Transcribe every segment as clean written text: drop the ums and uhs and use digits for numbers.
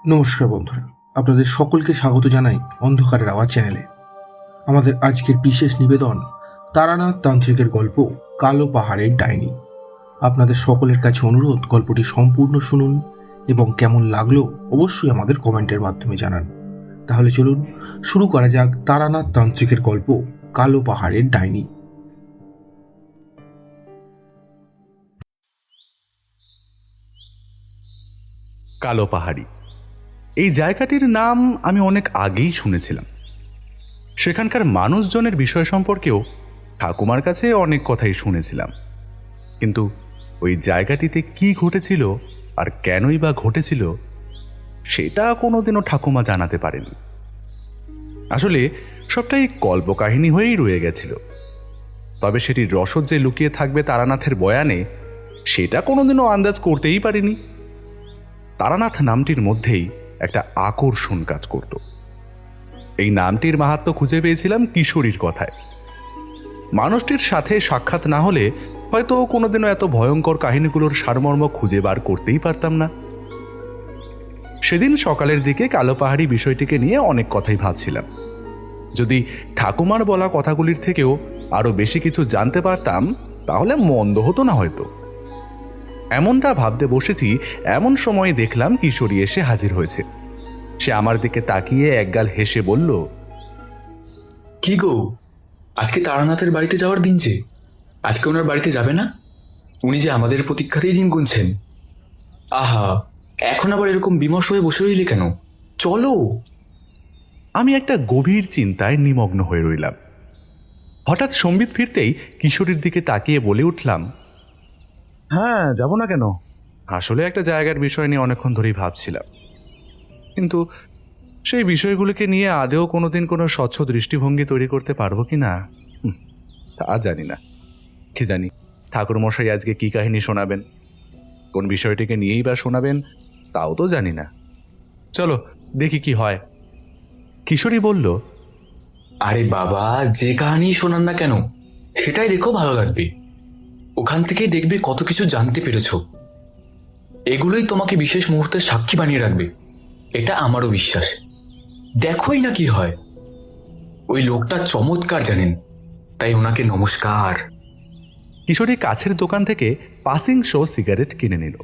নমস্কার বন্ধুরা, আপনাদের সকলকে স্বাগত জানাই অন্ধকারের আওয়াজ চ্যানেলে। আমাদের আজকের বিশেষ নিবেদন তারানাথ তান্ত্রিকের গল্প কালো পাহাড়ের ডাইনি। আপনাদের সকলের কাছে অনুরোধ, গল্পটি সম্পূর্ণ শুনুন এবং কেমন লাগলো অবশ্যই আমাদের কমেন্টের মাধ্যমে জানান। তাহলে চলুন শুরু করা যাক তারানাথ তান্ত্রিকের গল্প কালো পাহাড়ের ডাইনি। কালো পাহাড়ি এই জায়গাটির নাম আমি অনেক আগেই শুনেছিলাম। সেখানকার মানুষজনের বিষয় সম্পর্কেও ঠাকুমার কাছে অনেক কথাই শুনেছিলাম, কিন্তু ওই জায়গাটিতে কি ঘটেছিল আর কেনই বা ঘটেছিল সেটা কোনোদিনও ঠাকুমা জানাতে পারেনি। আসলে সবটাই কল্পকাহিনী হয়েই রয়ে গেছিল। তবে সেটির রসদ যে লুকিয়ে থাকবে তারানাথের বয়ানে, সেটা কোনোদিনও আন্দাজ করতেই পারিনি। তারানাথ নামটির মধ্যেই একটা আকর্ষণ কাজ করত। এই নামটির মাহাত্ম্য খুঁজে পেয়েছিলাম কিশোরীর কথায়। মানুষটির সাথে সাক্ষাৎ না হলে হয়তো কোনোদিনও এত ভয়ঙ্কর কাহিনীগুলোর সারমর্ম খুঁজে বার করতেই পারতাম না। সেদিন সকালের দিকে কালো পাহাড়ি বিষয়টিকে নিয়ে অনেক কথাই ভাবছিলাম। যদি ঠাকুমার বলা কথাগুলির থেকেও আরো বেশি কিছু জানতে পারতাম তাহলে মন্দ হতো না হয়তো। এমনটা ভাবতে বসেছি, এমন সময় দেখলাম কিশোরী এসে হাজির হয়েছে। সে আমার দিকে তাকিয়ে একগাল হেসে বলল, কি গো, আজকে তারানাথের বাড়িতে যাওয়ার দিন যে, আজকে ওনার বাড়িতে যাবে না? উনি যে আমাদের প্রতীক্ষাতেই দিন গুনছেন। আহা, এখন আবার এরকম বিমর্ষ হয়ে বসে রইলে কেন? চলো। আমি একটা গভীর চিন্তায় নিমগ্ন হয়ে রইলাম। হঠাৎ সম্বিত ফিরতেই কিশোরীর দিকে তাকিয়ে বলে উঠলাম, হ্যাঁ, যাব না কেন? আসলে একটা জায়গার বিষয় নিয়ে অনেকক্ষণ ধরেই ভাবছিলাম, কিন্তু সেই বিষয়গুলোকে নিয়ে আদেও কোনোদিন কোনো স্বচ্ছ দৃষ্টিভঙ্গি তৈরি করতে পারবো কি না তা জানি না। কি জানি ঠাকুরমশাই আজকে কি কাহিনী শোনাবেন, কোন বিষয়টিকে নিয়েই বা শোনাবেন তাও তো জানি না। চলো দেখি কি হয়। কিশোরী বলল, আরে বাবা, যে কাহিনী শোনান না কেন সেটাই দেখো, ভালো লাগবে। ওখান থেকেই দেখবে কত কিছু জানতে পেরেছ। এগুলোই তোমাকে বিশেষ মুহূর্তের সাক্ষী বানিয়ে রাখবে, এটা আমারও বিশ্বাস। দেখোই না কি হয়। ওই লোকটা চমৎকার জানেন, তাই ওনাকে নমস্কার। কিশোরী কাছের দোকান থেকে পাসিং শো সিগারেট কিনে নিল।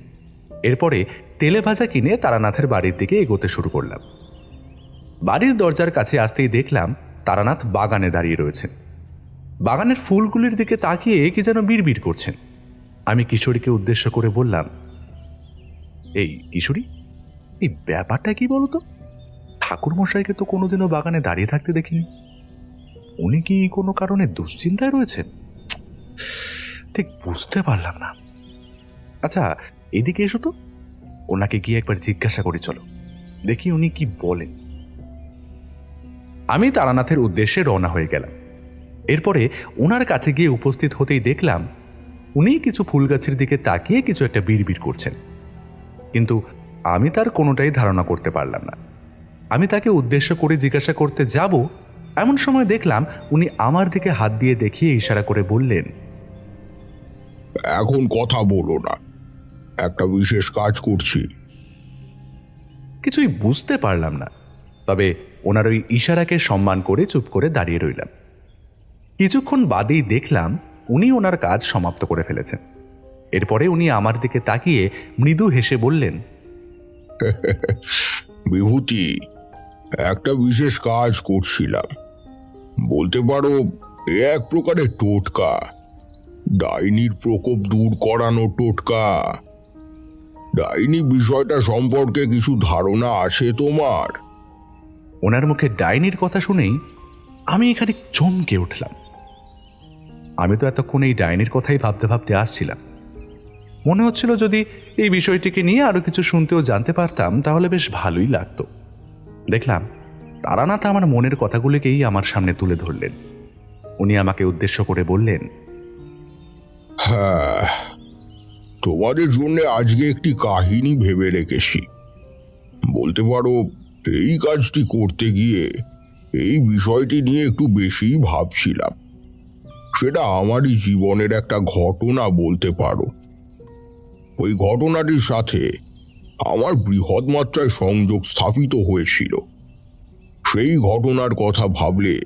এরপরে তেলে ভাজা কিনে তারানাথের বাড়ির দিকে এগোতে শুরু করলাম। বাড়ির দরজার কাছে আসতেই দেখলাম তারানাথ বাগানে দাঁড়িয়ে রয়েছেন। বাগানের ফুলগুলির দিকে তাকিয়ে কি যেন বিড়বিড় করছেন। আমি কিশোরীকে উদ্দেশ্য করে বললাম, এই কিশোরী, এই ব্যাপারটা কি বলতো? ঠাকুরমশাইকে তো কোনোদিনও বাগানে দাঁড়িয়ে থাকতে দেখিনি। উনি কি কোনো কারণে দুশ্চিন্তায় রয়েছেন? ঠিক বুঝতে পারলাম না। আচ্ছা, এদিকে এসো তো, ওনাকে গিয়ে একবার জিজ্ঞাসা করি, চলো দেখি উনি কি বলেন। আমি তারানাথের উদ্দেশ্যে রওনা হয়ে গেলাম। এরপরে ওনার কাছে গিয়ে উপস্থিত হতেই দেখলাম উনি কিছু ফুল গাছের দিকে তাকিয়ে কিছু একটা বিড়বিড় করছেন, কিন্তু আমি তার কোনোটাই ধারণা করতে পারলাম না। আমি তাকে উদ্দেশ্য করে জিজ্ঞাসা করতে যাব, এমন সময় দেখলাম উনি আমার দিকে হাত দিয়ে দেখিয়ে ইশারা করে বললেন, এখন কথা বলো না, একটা বিশেষ কাজ করছি। কিছুই বুঝতে পারলাম না, তবে ওনার ওই ইশারাকে সম্মান করে চুপ করে দাঁড়িয়ে রইলাম। কিছুক্ষণ বাদেই দেখলাম উনি ওনার কাজ সমাপ্ত করে ফেলেছেন। এরপরে উনি আমার দিকে তাকিয়ে মৃদু হেসে বললেন, বিভূতি, একটা বিশেষ কাজ করছিলাম, বলতে পারো এ এক প্রকারের টোটকা, ডাইনির প্রকোপ দূর করানো টোটকা। ডাইনি বিষয়টা সম্পর্কে কিছু ধারণা আছে তোমার? ওনার মুখে ডাইনির কথা শুনেই আমি এখানে চমকে উঠলাম। আমি তো এতক্ষণ এই ডাইনির কথাই ভাবতে ভাবতে আসছিলাম। মনে হচ্ছিল যদি এই বিষয়টিকে নিয়ে আরো কিছু শুনতেও জানতে পারতাম তাহলে বেশ ভালোই লাগতো। দেখলাম তারানাথ আমার মনের কথাগুলিকেই আমার সামনে তুলে ধরলেন। উনি আমাকে উদ্দেশ্য করে বললেন, হ্যাঁ, তোমাদের জন্য আজকে একটি কাহিনী ভেবে রেখেছি। বলতে পারো এই কাজটি করতে গিয়ে এই বিষয়টি নিয়ে একটু বেশিই ভাবছিলাম। সেটা আমারই জীবনের একটা ঘটনা বলতে পারো। ওই ঘটনাটির সাথে আমার বৃহৎ মাত্রায় সংযোগ স্থাপিত হয়েছিল। সেই ঘটনার কথা ভাবলে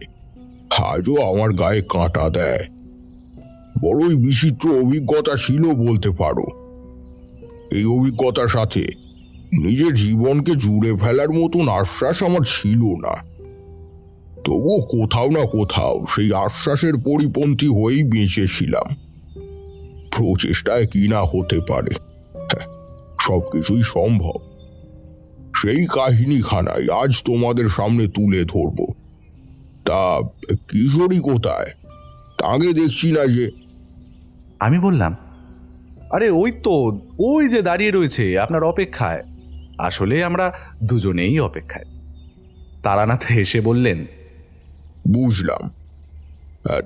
আজও আমার গায়ে কাঁটা দেয়। বড়ই বিচিত্র অভিজ্ঞতা ছিল বলতে পারো। এই অভিজ্ঞতার সাথে নিজের জীবনকে জুড়ে ফেলার মতন আশ্বাস আমার ছিল না। তবুও কোথাও না কোথাও সেই আশ্বাসের পরিপন্থী হয়েই বেঁচেছিলাম। প্রচেষ্টায় কি না হতে পারে, সবকিছুই সম্ভব। সেই কাহিনীখানাই আজ তোমাদের সামনে তুলে ধরব। তা কিশোরী কোথায়? তাকে দেখছি না যে। আমি বললাম, আরে ওই তো, ওই যে দাঁড়িয়ে রয়েছে আপনার অপেক্ষায়। আসলে আমরা দুজনেই অপেক্ষায়। তারানাথ হেসে বললেন, বুঝলাম।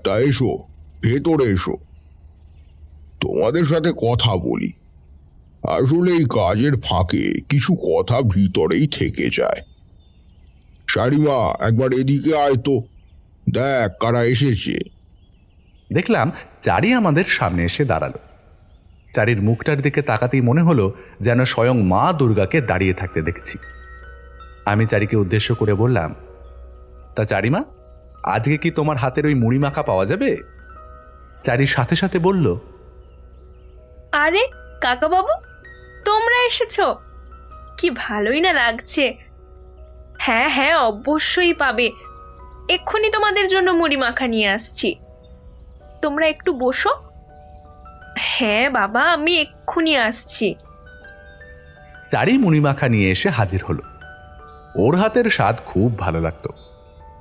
তা এসো, ভেতরে এসো, তোমাদের সাথে কথা বলি। আসলে এই কাজের ফাঁকে কিছু কথা ভিতরেই থেকে যায়। শাড়িমা, একবার এদিকে আয় তো, দেখ কারা এসেছে। দেখলাম চারি আমাদের সামনে এসে দাঁড়ালো। চারির মুখটার দিকে তাকাতেই মনে হলো যেন স্বয়ং মা দুর্গাকে দাঁড়িয়ে থাকতে দেখছি। আমি চারিকে উদ্দেশ্য করে বললাম, তা চারিমা, আজকে কি তোমার হাতের ওই মুড়ি মাখা পাওয়া যাবে? চারির সাথে সাথে বলল, আরে কাকা বাবু, তোমরা এসেছো, কি ভালোই না লাগছে। হ্যাঁ হ্যাঁ, অবশ্যই পাবে। এক্ষুনি তোমাদের জন্য মুড়ি মাখা নিয়ে আসছি, তোমরা একটু বসো। হ্যাঁ বাবা, আমি এক্ষুনি আসছি। চারি মুড়ি মাখা নিয়ে এসে হাজির হলো। ওর হাতের স্বাদ খুব ভালো লাগতো।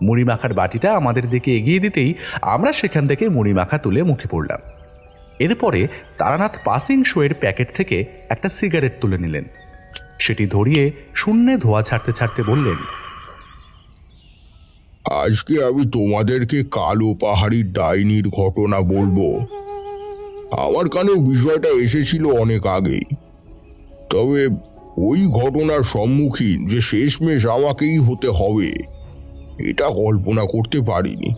মুড়ি মাখার বাটিটা আমাদের দিকে এগিয়ে দিতেই আমরা সেখান থেকে মুড়ি মাখা তুলে মুখে পড়লাম। এরপরে তারানাথ পাসিং শোয়ের প্যাকেট থেকে একটা সিগারেট তুলে নিলেন। সেটি ধরিয়ে শূন্যে ধোঁয়া ছাড়তে ছাড়তে বললেন, আজকে আমি তোমাদেরকে কালো পাহাড়ির ডাইনির ঘটনা বলবো। আমার কানেও বিষয়টা এসেছিল অনেক আগেই, তবে ওই ঘটনার সম্মুখীন যে শেষমেশ আমাকেই হতে হবে এটা কল্পনা করতে পারিনি।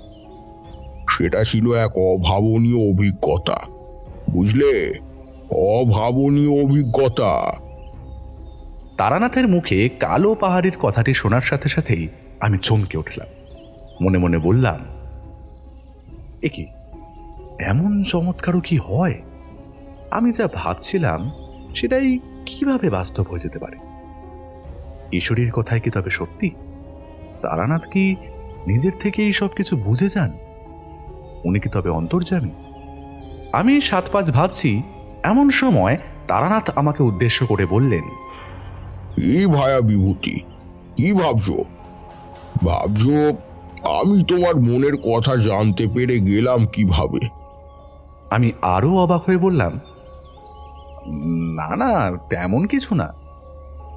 সেটা ছিল এক অভাবনীয় অভিজ্ঞতা, বুঝলে, অভাবনীয় অভিজ্ঞতা। তারানাথের মুখে কালো পাহাড়ির কথাটি শোনার সাথে সাথেই আমি চমকে উঠলাম। মনে মনে বললাম, এ কি, এমন চমৎকারও কি হয়? আমি যা ভাবছিলাম সেটাই কিভাবে বাস্তব হয়ে যেতে পারে? ঈশ্বরের কথায় কি তবে সত্যি? তারানাথ কি নিজের থেকেই সব কিছু বুঝে যান? উনি কি তবে অন্তর্যামী? আমি 7-5 ভাবছি, এমন সময় তারানাথ আমাকে উদ্দেশ্য করে বললেন, এই ভায়া বিভূতি, কি ভাবছো? ভাবছো আমি তোমার মনের কথা জানতে পেরে গেলাম কিভাবে? আমি আরো অবাক হয়ে বললাম, না না, তেমন কিছু না,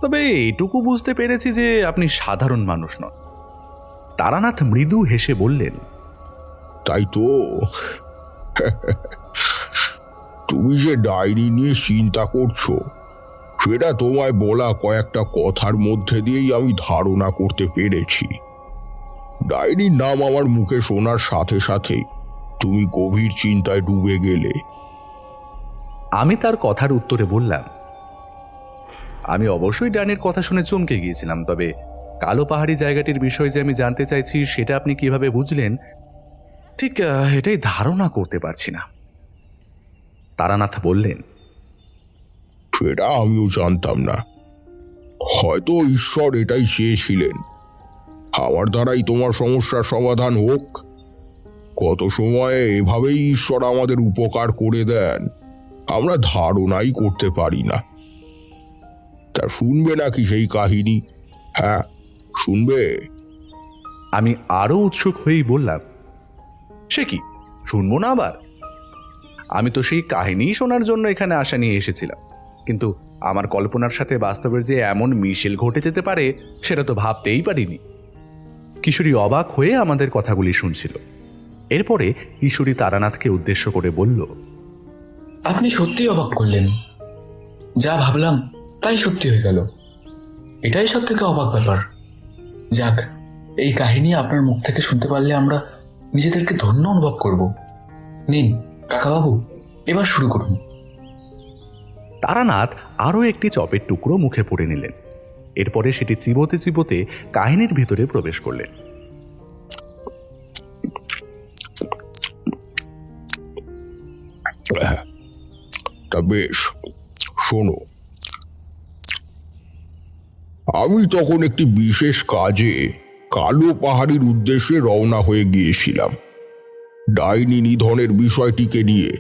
তবে এটুকু বুঝতে পেরেছি যে আপনি সাধারণ মানুষ নন। তারানাথ মৃদু হেসে বললেন, তাই তো। তুমি যে ডায়েরি নিয়ে চিন্তা করছো সেটা তোমায় বলা কয়েকটা কথার মধ্যে দিয়েই আমি ধারণা করতে পেরেছি। ডায়েরির নাম আমার মুখে শোনার সাথে সাথেই তুমি গভীর চিন্তায় ডুবে গেলে। আমি তার কথার উত্তরে বললাম, আমি অবশ্যই ডানের কথা শুনে চমকে গিয়েছিলাম, তবে কালো পাহাড়ি জায়গাটির বিষয় যে আমি জানতে চাইছি সেটা আপনি কিভাবে বুঝলেন ঠিক এটাই ধারণা করতে পারছি না। তারানাথ বললেন, সেটা আমিও জানতাম না। হয়তো ঈশ্বর এটাই চেয়েছিলেন, আমার দ্বারাই তোমার সমস্যার সমাধান হোক। কত সময়ে এভাবেই ঈশ্বর আমাদের উপকার করে দেন, আমরা ধারণাই করতে পারি না। তা শুনবে নাকি সেই কাহিনী? হ্যাঁ, শুনবে? আমি আরো উৎসুক হয়েই বললাম, সে কি, শুনবো না আবার? আমি তো সেই কাহিনী শোনার জন্য এখানে আসা নিয়ে এসেছিলাম, কিন্তু আমার কল্পনার সাথে বাস্তবের যে এমন মিশেল ঘটে যেতে পারে সেটা তো ভাবতেই পারিনি। কিশোরী অবাক হয়ে আমাদের কথাগুলি শুনছিল। এরপরে কিশোরী তারানাথকে উদ্দেশ্য করে বলল, আপনি সত্যিই অবাক করলেন। যা ভাবলাম তাই সত্যি হয়ে গেল। এটাই সব থেকে অবাক ব্যাপার। যাক, এই কাহিনী আপনার মুখ থেকে শুনতে পারলে আমরা নিজেদেরকে ধন্য অনুভব করব। নিন কাকাবাবু, এবার শুরু করুন। তারানাথ আরও একটি চপের টুকরো মুখে পুরে নিলেন। এরপরে সেটি চিবোতে চিবোতে কাহিনীর ভিতরে প্রবেশ করলেন। তা বেশ, শোনো। আমি তখন একটি বিশেষ কাজে কালো পাহাড়ির উদ্দেশ্যে রওনা হয়ে গিয়েছিলাম। ডাইনি নিধনের বিষয়টিকে নিয়ে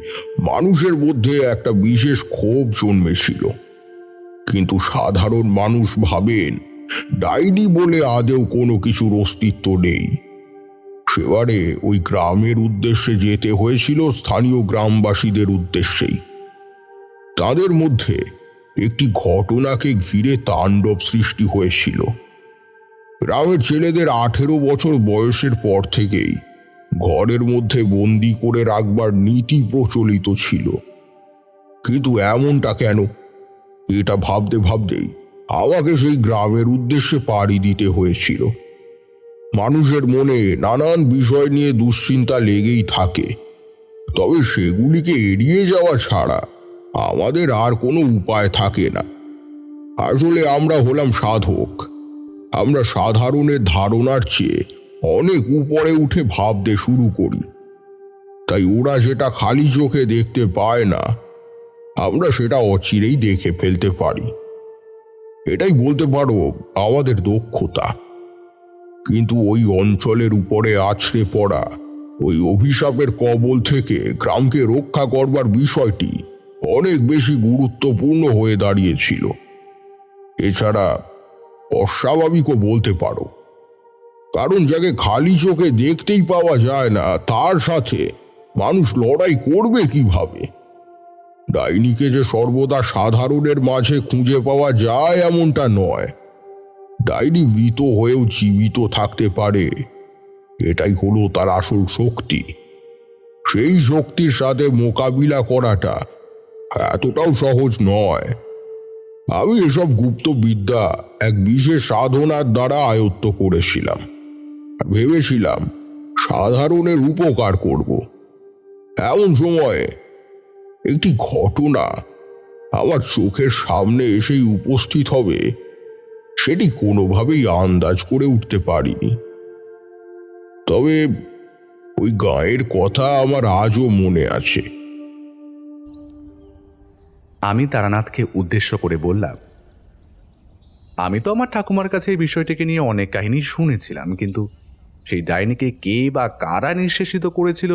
মানুষের মধ্যে একটা বিশেষ ক্ষোভ জন্মেছিল, কিন্তু সাধারণ মানুষ ভাবেন ডাইনি বলে আদেও কোনো কিছুর অস্তিত্ব নেই। সেবারে ওই গ্রামের উদ্দেশ্যে যেতে হয়েছিল স্থানীয় গ্রামবাসীদের উদ্দেশ্যেই। তাদের মধ্যে একটি ঘটনাকে ঘিরে তাণ্ডব সৃষ্টি হয়েছিল। গ্রামের ছেলেদের 18 বছর বয়সের পর থেকেই ঘরের মধ্যে বন্দি করে রাখবার নীতি প্রচলিত ছিল। কিন্তু এমনটা কেন, এটা ভাবতে ভাবতেই আমাকে সেই গ্রামের উদ্দেশ্যে পাড়ি দিতে হয়েছিল। মানুষের মনে নানান বিষয় নিয়ে দুশ্চিন্তা লেগেই থাকে, তবে সেগুলিকে এড়িয়ে যাওয়া ছাড়া আমাদের আর কোনো উপায় থাকে না। আসলে আমরা হলাম সাধক। আমরা সাধারণের ধারণার চেয়ে অনেক উপরে উঠে ভাবতে শুরু করি। তাই ওরা যেটা খালি চোখে দেখতে পায় না, আমরা সেটা অচিরেই দেখে ফেলতে পারি। এটাই বলতে পারো আমাদের দক্ষতা। কিন্তু ওই অঞ্চলের উপরে আছড়ে পড়া ওই অভিশাপের কবল থেকে গ্রামকে রক্ষা করবার বিষয়টি অনেক বেশি গুরুত্বপূর্ণ হয়ে দাঁড়িয়েছিল। এছাড়া অস্বাভাবিকও বলতে পারো, কারণ যাকে খালি চোখে দেখতেই পাওয়া যায় না তার সাথে মানুষ লড়াই করবে কিভাবে? ডাইনিকে যে সর্বদা সাধারণের মাঝে খুঁজে পাওয়া যায় এমনটা নয়। ডাইনি মৃত হয়েও জীবিত থাকতে পারে, এটাই হলো তার আসল শক্তি। সেই শক্তির সাথে মোকাবিলা করাটা এতটাও সহজ নয়। আমি এসব গুপ্ত বিদ্যা এক বিশেষ সাধনার দ্বারা আয়ত্ত করেছিলাম। ভেবেছিলাম সাধারণের উপকার করব। এমন সময়ে একটি ঘটনা আমার চোখের সামনে এসেই উপস্থিত হবে, সেটি কোনোভাবেই আন্দাজ করে উঠতে পারিনি। তবে ওই গাঁয়ের কথা আমার আজও মনে আছে। আমি তারানাথকে উদ্দেশ্য করে বললাম, আমি তো আমার ঠাকুমার কাছে এই বিষয়টিকে নিয়ে অনেক কাহিনী শুনেছিলাম, কিন্তু সেই ডাইনিকে কে বা কারা নিঃশেষিত করেছিল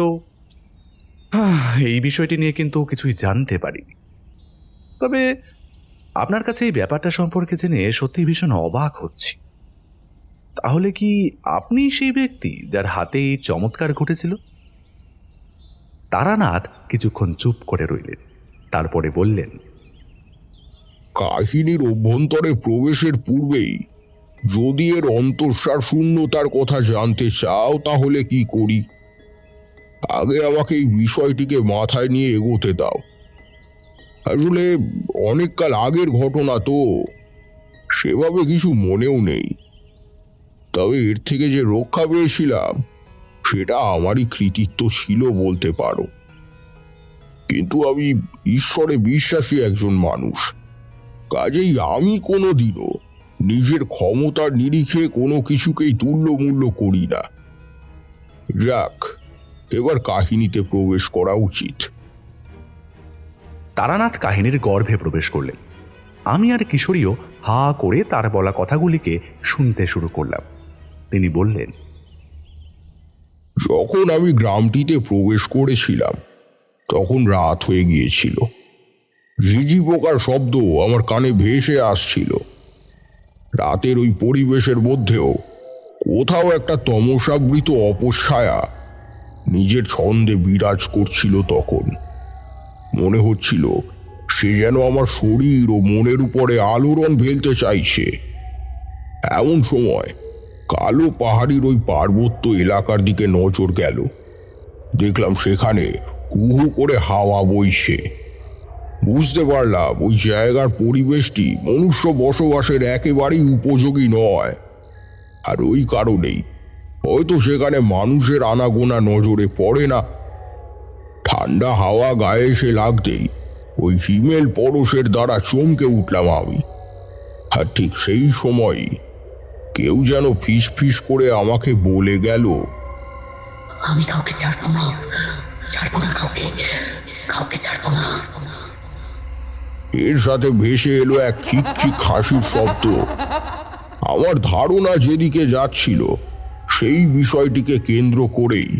এই বিষয়টি নিয়ে কিন্তু কিছুই জানতে পারিনি। তবে আপনার কাছে এই ব্যাপারটা সম্পর্কে জেনে সত্যি ভীষণ অবাক হচ্ছি। তাহলে কি আপনি সেই ব্যক্তি যার হাতে এই চমৎকার ঘটেছিল? তারানাথ কিছুক্ষণ চুপ করে রইলেন, তারপরে বললেন, কাহিনীর অভ্যন্তরে প্রবেশের পূর্বেই যদি এর অন্তঃসার শূন্যতার কথা জানতে চাও তাহলে কি করি? আগে আমাকে এই বিষয়টিকে মাথায় নিয়ে এগোতে দাও। আসলে অনেককাল আগের ঘটনা তো, সেভাবে কিছু মনেও নেই। তবে এর থেকে যে রক্ষা পেয়েছিলাম সেটা আমারই কৃতিত্ব ছিল বলতে পারো। কিন্তু আমি ঈশ্বরে বিশ্বাসী একজন মানুষ, কাজেই আমি কোনোদিনও নিজের ক্ষমতার নিরিখে কোনো কিছুকেই তুল্যমূল্য করি না। যাক, এবার কাহিনীতে প্রবেশ করা উচিত। তারানাথ কাহিনীর গর্ভে প্রবেশ করলেন। আমি আর কিশোরীও হা করে তার বলা কথাগুলিকে শুনতে শুরু করলাম। তিনি বললেন, যখন আমি গ্রামটিতে প্রবেশ করেছিলাম তখন রাত হয়ে গিয়েছিল। ঝিঝি পোকার শব্দ আমার কানে ভেসে আসছিল। রাতের ওই পরিবেশের মধ্যেও কোথাও একটা তমসাবৃত অপছায়া নিজের ছন্দে বিরাজ করছিল। তখন মনে হচ্ছিল সে যেন আমার শরীর ও মনের উপরে আলোড়ন ফেলতে চাইছে। এমন সময় কালো পাহাড়ির ওই পার্বত্য এলাকার দিকে নজর গেল। দেখলাম সেখানে কুহু করে হাওয়া বইছে। বুঝতে পারলাম ওই জায়গার পরিবেশটি মনুষ্য বসবাসের একেবারেই উপযোগী নয়। আর ওই কারণেই হয়তো সেখানে মানুষের আনাগোনা নজরে পড়ে না। ঠান্ডা হাওয়া গায়ে এসে লাগতেই ওই হিমেল পরশের দ্বারা চমকে উঠলাম আমি। আর ঠিক সেই সময় কেউ যেন ফিস ফিস করে আমাকে বলে গেল, আমি কাউকে ছাড়বো না, ছাড়বো না কাউকে, কাউকে ছাড়বো না। এর সাথে ভেসে এলো এক খিক খিক হাসির শব্দ। আমার ধারণা যেদিকে যাচ্ছিল সেই বিষয়টিকে কেন্দ্র করেই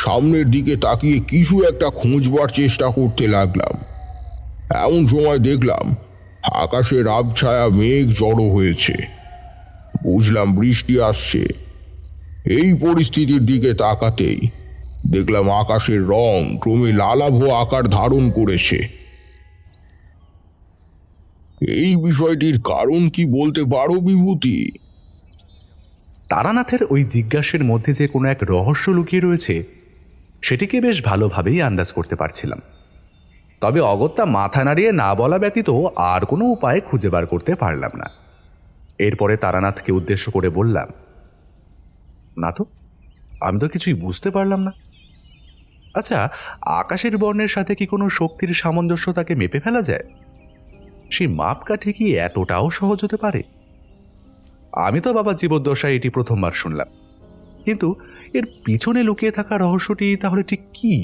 সামনের দিকে তাকিয়ে কিছু একটা খুঁজবার চেষ্টা করতে লাগলাম। এমন সময় দেখলাম আকাশের আবছায়া মেঘ জড়ো হয়েছে। বুঝলাম বৃষ্টি আসছে। এই পরিস্থিতির দিকে তাকাতেই দেখলাম আকাশের রং ক্রমে লালাভ আকার ধারণ করেছে। এই বিষয়টির কারণ কি বলতে পারো বিভূতি? তারানাথের ওই জিজ্ঞাসার মধ্যে যে কোনো এক রহস্য লুকিয়ে রয়েছে সেটিকে বেশ ভালোভাবেই আন্দাজ করতে পারছিলাম। তবে অগত্যা মাথা নাড়িয়ে না বলা ব্যতীত আর কোনো উপায় খুঁজে বার করতে পারলাম না। এরপরে তারানাথকে উদ্দেশ্য করে বললাম, না তো, আমি তো কিছুই বুঝতে পারলাম না। আচ্ছা, আকাশের বর্ণের সাথে কি কোনো শক্তির সামঞ্জস্যতাকে মেপে ফেলা যায়? সেই মাপকাঠি কি এতটাও সহজ হতে পারে? আমি তো বাবা জীবদ্দশায় এটি প্রথমবার শুনলাম, কিন্তু এর পিছনে লুকিয়ে থাকা রহস্যটি তাহলে ঠিক কি?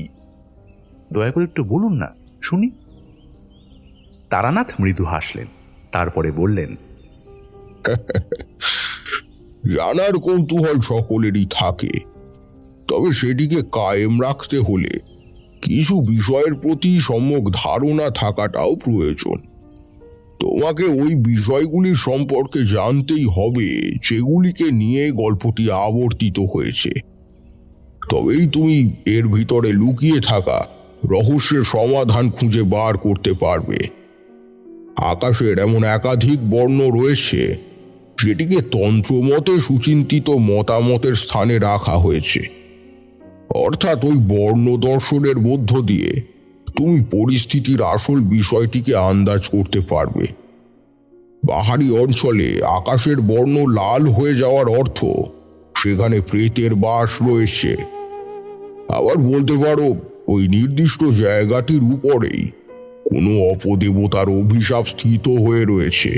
দয়া করে একটু বলুন না, শুনি। তারানাথ মৃদু হাসলেন, তারপরে বললেন, জানার কৌতূহল সকলেরই থাকে, তবে সেটিকে কায়েম রাখতে হলে কিছু বিষয়ের প্রতি সম্যক ধারণা থাকাটাও প্রয়োজন। তোমাকে ওই বিষয়গুলি সম্পর্কে জানতেই হবে যেগুলিকে নিয়ে গল্পটি আবর্তিত হয়েছে। তবেই তুমি এর ভিতরে লুকিয়ে থাকা রহস্যের সমাধান খুঁজে বার করতে পারবে। আকাশের এমন একাধিক বর্ণ রয়েছে যেটিকে তন্ত্রমতে সুচিন্তিত মতামতের স্থানে রাখা হয়েছে। অর্থাৎ ওই বর্ণ দর্শনের মধ্য দিয়ে তুমি পরিস্থিতির আসল বিষয়টিকে আন্দাজ করতে পারবে। পাহাড়ি অঞ্চলে আকাশের বর্ণ লাল হয়ে যাওয়ার অর্থ সেখানে প্রেতের বাস রয়েছে। আবার বলতে পারো ওই নির্দিষ্ট জায়গাটির উপরেই কোনো অপদেবতার অভিশাপ স্থিত হয়ে রয়েছে।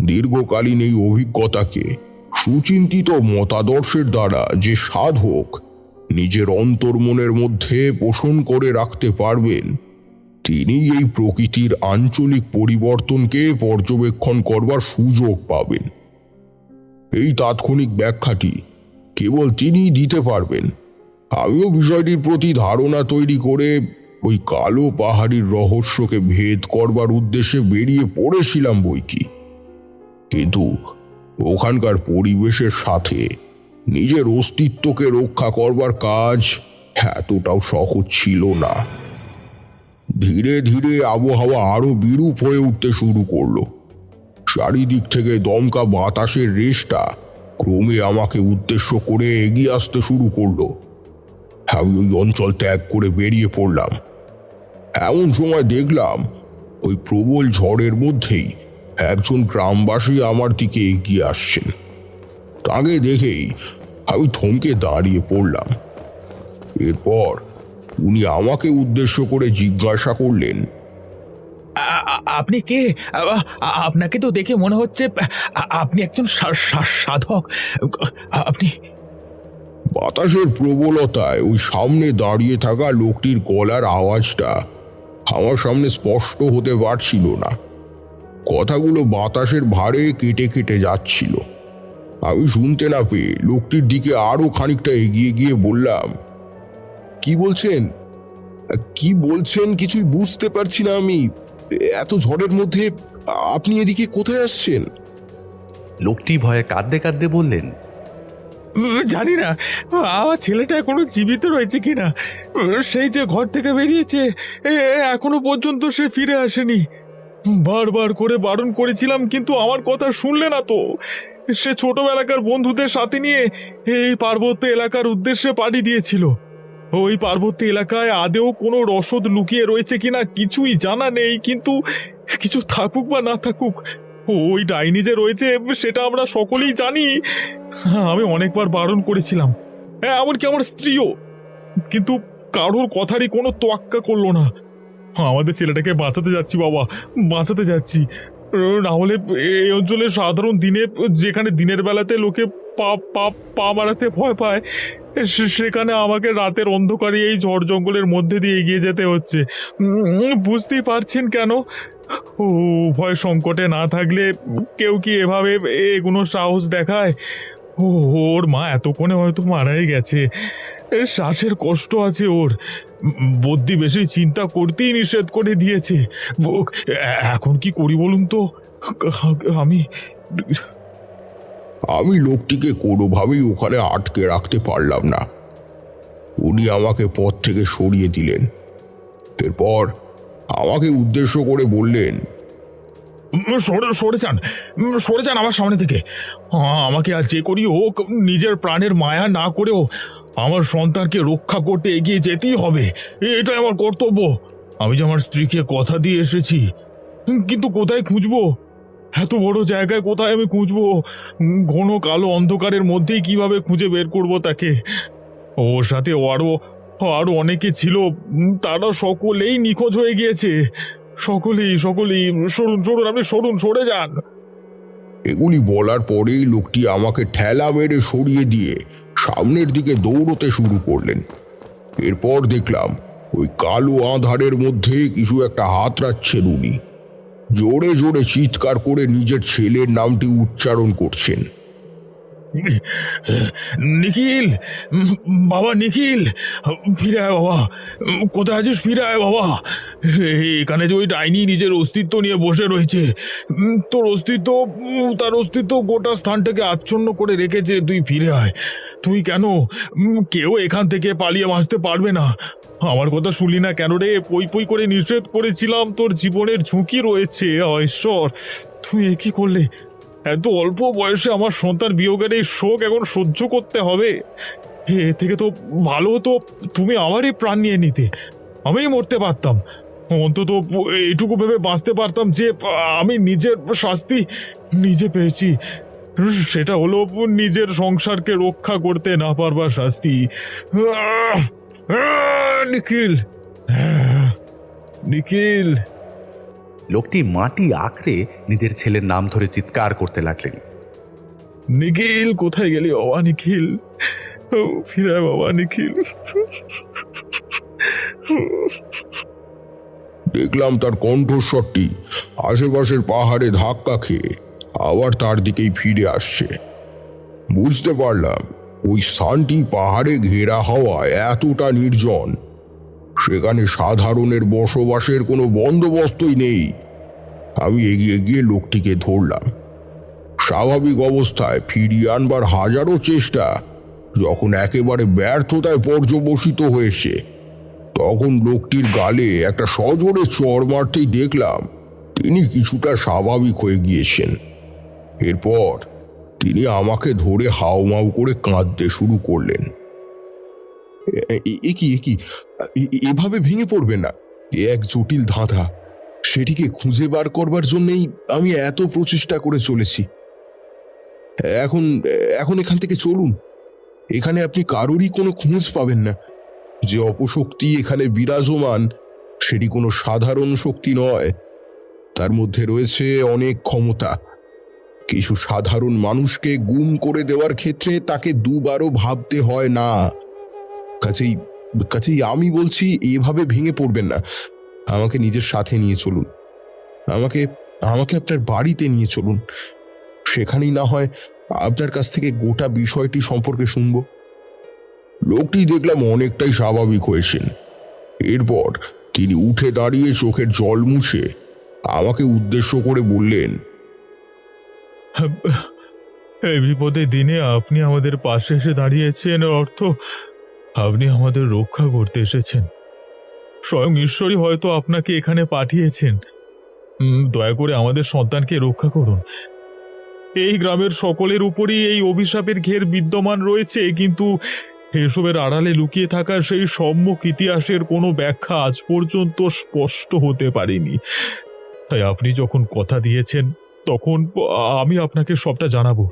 দীর্ঘকালীন এই অভিজ্ঞতাকে সুচিন্তিত মতাদর্শের দ্বারা যে সাধক নিজের অন্তর্মনের মধ্যে পোষণ করে রাখতে পারবেন, তিনি এই প্রকৃতির আঞ্চলিক পরিবর্তনকে পর্যবেক্ষণ করবার সুযোগ পাবেন। এই তাৎক্ষণিক ব্যাখ্যাটি কেবল তিনিই দিতে পারবেন। আমিও বিষয়টির প্রতি ধারণা তৈরি করে ওই কালো পাহাড়ির রহস্যকে ভেদ করবার উদ্দেশ্যে বেরিয়ে পড়েছিলাম বইকি, কিন্তু ওখানকার পরিবেশের সাথে নিজের অস্তিত্বকে রক্ষা করবার কাজ এতটাও সহজ ছিল না। ধীরে ধীরে আবহাওয়া আরো বিরূপ হয়ে উঠতে শুরু করলো। চারিদিক থেকে দমকা বাতাসের রেশটা ক্রমে আমাকে উদ্দেশ্য করে এগিয়ে আসতে শুরু করলো। আমি ওই অঞ্চল ত্যাগ করে বেরিয়ে পড়লাম। এমন সময় দেখলাম ওই প্রবল ঝড়ের মধ্যেই একজন গ্রামবাসী আমার দিকে এগিয়ে আসছেন। তাকে দেখেই আমি থমকে দাঁড়িয়ে পড়লাম। এরপর উনি আমাকে উদ্দেশ্য করে জিজ্ঞাসা করলেন, আপনি কে? আপনাকে তো দেখে মনে হচ্ছে আপনি একজন সাধক। আপনি বাতাসের প্রবলতায় ওই সামনে দাঁড়িয়ে থাকা লোকটির গলার আওয়াজটা আমার সামনে স্পষ্ট হতে পারছিল না। কথাগুলো বাতাসের ভারে কেটে কেটে যাচ্ছিল। আমি শুনতে না পেয়ে লোকটির দিকে আরো খানিকটা এগিয়ে গিয়ে বললাম, কি বলছেন? কি বলছেন কিছুই বুঝতে পারছি না আমি। এত ঝড়ের মধ্যে আপনি এদিকে কোথায় আসছেন? লোকটি ভয়ে কাঁদতে কাঁদতে বললেন, জানি না আমার ছেলেটা এখনো জীবিত রয়েছে কিনা। সেই যে ঘর থেকে বেরিয়েছে, এখনো পর্যন্ত সে ফিরে আসেনি। বারবার করে বারণ করেছিলাম, কিন্তু আমার কথা শুনলে না তো। সে ছোটবেলাকার বন্ধুদের সাথে নিয়ে এই পার্বত্য এলাকার উদ্দেশ্যে পাড়ি দিয়েছিল। ওই পার্বত্য এলাকায় আদেও কোনো রসদ লুকিয়ে রয়েছে কিনা কিছুই জানা নেই, কিন্তু কিছু থাকুক বা না থাকুক, ওই ডাইনি যে রয়েছে সেটা আমরা সকলেই জানি। আমি অনেকবার বারণ করেছিলাম, এমনকি আমার স্ত্রীও, কিন্তু কারোর কথারই কোনো তোয়াক্কা করলো না। আমাদের ছেলেটাকে বাঁচাতে যাচ্ছি বাবা, বাঁচাতে যাচ্ছি। না হলে এই অঞ্চলে সাধারণ দিনে, যেখানে দিনের বেলাতে লোকে পা পা পা মারাতে ভয় পায়, সেখানে আমাকে রাতের অন্ধকারে এই ঝড় জঙ্গলের মধ্যে দিয়ে এগিয়ে যেতে হচ্ছে। বুঝতেই পারছেন কেন? ও, ভয় সংকটে না থাকলে কেউ কি এভাবে এগুলো সাহস দেখায়? ও, ওর মা এতক্ষণে হয়তো মারাই গেছে। শ্বাসের কষ্ট আছে ওর। বদ্যি বেশি চিন্তা করতেই নিষেধ করে দিয়েছে। এখন কি করি বলুন তো? আমি আমি লোকটিকে কোনোভাবেই ওখানে আটকে রাখতে পারলাম না। উনি আমাকে পথ থেকে সরিয়ে দিলেন। এরপর আমাকে উদ্দেশ্য করে বললেন, সরে যান আমার সামনে থেকে। আমাকে আর যে করি হোক নিজের প্রাণের মায়া না করেও আমার সন্তানকে রক্ষা করতে এগিয়ে যেতেই হবে। এটাই আমার কর্তব্য। আমি যে আমার স্ত্রীকে কথা দিয়ে এসেছি, কিন্তু কোথায় খুঁজবো? এত বড় জায়গায় কোথায় আমি খুঁজবো? ঘন কালো অন্ধকারের মধ্যেই কিভাবে খুঁজে বের করব তাকে? ওর সাথে আরো অনেকে ছিল, তারা সকলেই নিখোঁজ হয়ে গিয়েছে। সকলেই সরুন, আপনি সরে যান। এগুলি বলার পরেই লোকটি আমাকে ঠেলা মেরে সরিয়ে দিয়ে সামনের দিকে দৌড়তে শুরু করলেন। এরপর দেখলাম ওই কালো আঁধারের মধ্যে কিছু একটা হাতড়াচ্ছেন উনি। জোরে জোরে চিৎকার করে নিজের ছেলের নামটি উচ্চারণ করছেন। নিখিল, বাবা নিখিল, ফিরে আয় বাবা। কোথায় আছিস? ফিরে আয় বাবা। এখানে যে ওই ডাইনি নিজের অস্তিত্ব নিয়ে বসে রয়েছে, তার অস্তিত্ব গোটা স্থানটাকে আচ্ছন্ন করে রেখেছে। তুই ফিরে আয়। তুই কেন? কেউ এখান থেকে পালিয়ে বাঁচতে পারবে না। আমার কথা শুনলি না কেন রে? পই করে নিষেধ করেছিলাম, তোর জীবনের ঝুঁকি রয়েছে। ঈশ্বর, তুই এ কি করলে? এত অল্প বয়সে আমার সন্তান বিয়োগের এই শোক এখন সহ্য করতে হবে। এ থেকে তো ভালো হতো তুমি আমারই প্রাণ নিয়ে নিতে। আমি মরতে পারতাম, অন্তত এইটুকু ভেবে বাঁচতে পারতাম যে আমি নিজের শাস্তি নিজে পেয়েছি। সেটা হলো নিজের সংসারকে রক্ষা করতে না পারবার শাস্তি। নিখিল, নিখিল। লোকটি মাটি আঁকড়ে নিজের ছেলের নাম ধরে চিৎকার করতে লাগলেন। নিখিল, কোথায় গেলি বাবা? নিখিল, ফিরে আয় বাবা। নিখিল। দেখলাম তার কণ্ঠস্বরটি আশেপাশের পাহাড়ে ধাক্কা খেয়ে আবার তার দিকেই ফিরে আসছে। বুঝতে পারলাম ওই স্থানটি পাহাড়ে ঘেরা হওয়ায় এতটা নির্জন, সেখানে সাধারণের বসবাসের কোনো বন্দোবস্তই নেই। আমি এগিয়ে গিয়ে লোকটিকে ধরলাম। স্বাভাবিক অবস্থায় ফিরিয়ে আনবার হাজারো চেষ্টা যখন একেবারে ব্যর্থতায় পর্যবসিত হয়েছে, তখন লোকটির গালে একটা সজোরে চড় মারতেই দেখলাম তিনি কিছুটা স্বাভাবিক হয়ে গিয়েছেন। এরপর তিনি আমাকে ধরে হাউমাউ করে কাঁদতে শুরু করলেন। এভাবে ভেঙে পড়বে না, এ এক জটিল ধাঁধা। সেটিকে খুঁজে বার করবার জন্যই আমি এত প্রচেষ্টা করে চলেছি। এখন এখন এখান থেকে চলুন। এখানে আপনি কারোরই কোনো খোঁজ পাবেন না। যে অপশক্তি এখানে বিরাজমান, সেটি কোনো সাধারণ শক্তি নয়। তার মধ্যে রয়েছে অনেক ক্ষমতা। কিছু সাধারণ মানুষকে গুম করে দেওয়ার ক্ষেত্রে তাকে দুবারও ভাবতে হয় না। কাছেই আমি বলছি, এভাবে ভেঙে পড়বেন না। আমাকে নিজের সাথে নিয়ে চলুন। আমাকে আপনার বাড়িতে নিয়ে চলুন। সেখানেই না হয় আপনার কাছ থেকে গোটা বিষয়টি সম্পর্কে শুনব। লোকটি দেখলাম অনেকটাই স্বাভাবিক হয়েছেন। এরপর তিনি উঠে দাঁড়িয়ে চোখের জল মুছে আমাকে উদ্দেশ্য করে বললেন, এই বিপদের দিনে আপনি আমাদের পাশে এসে দাঁড়িয়েছেন, অর্থ আপনি আমাদের রক্ষা করতে এসেছেন। স্বয়ং ঈশ্বরই হয়তো আপনাকে এখানে পাঠিয়েছেন। দয়া করে আমাদের সন্তানকে রক্ষা করুন। এই গ্রামের সকলের উপরই এই অভিশাপের ঘের বিদ্যমান রয়েছে, কিন্তু এসবের আড়ালে লুকিয়ে থাকা সেই সম্মুখ ইতিহাসের কোনো ব্যাখ্যা আজ পর্যন্ত স্পষ্ট হতে পারেনি। তাই আপনি যখন কথা দিয়েছেন, তখন আমি আপনাকে সবটা জানাবো।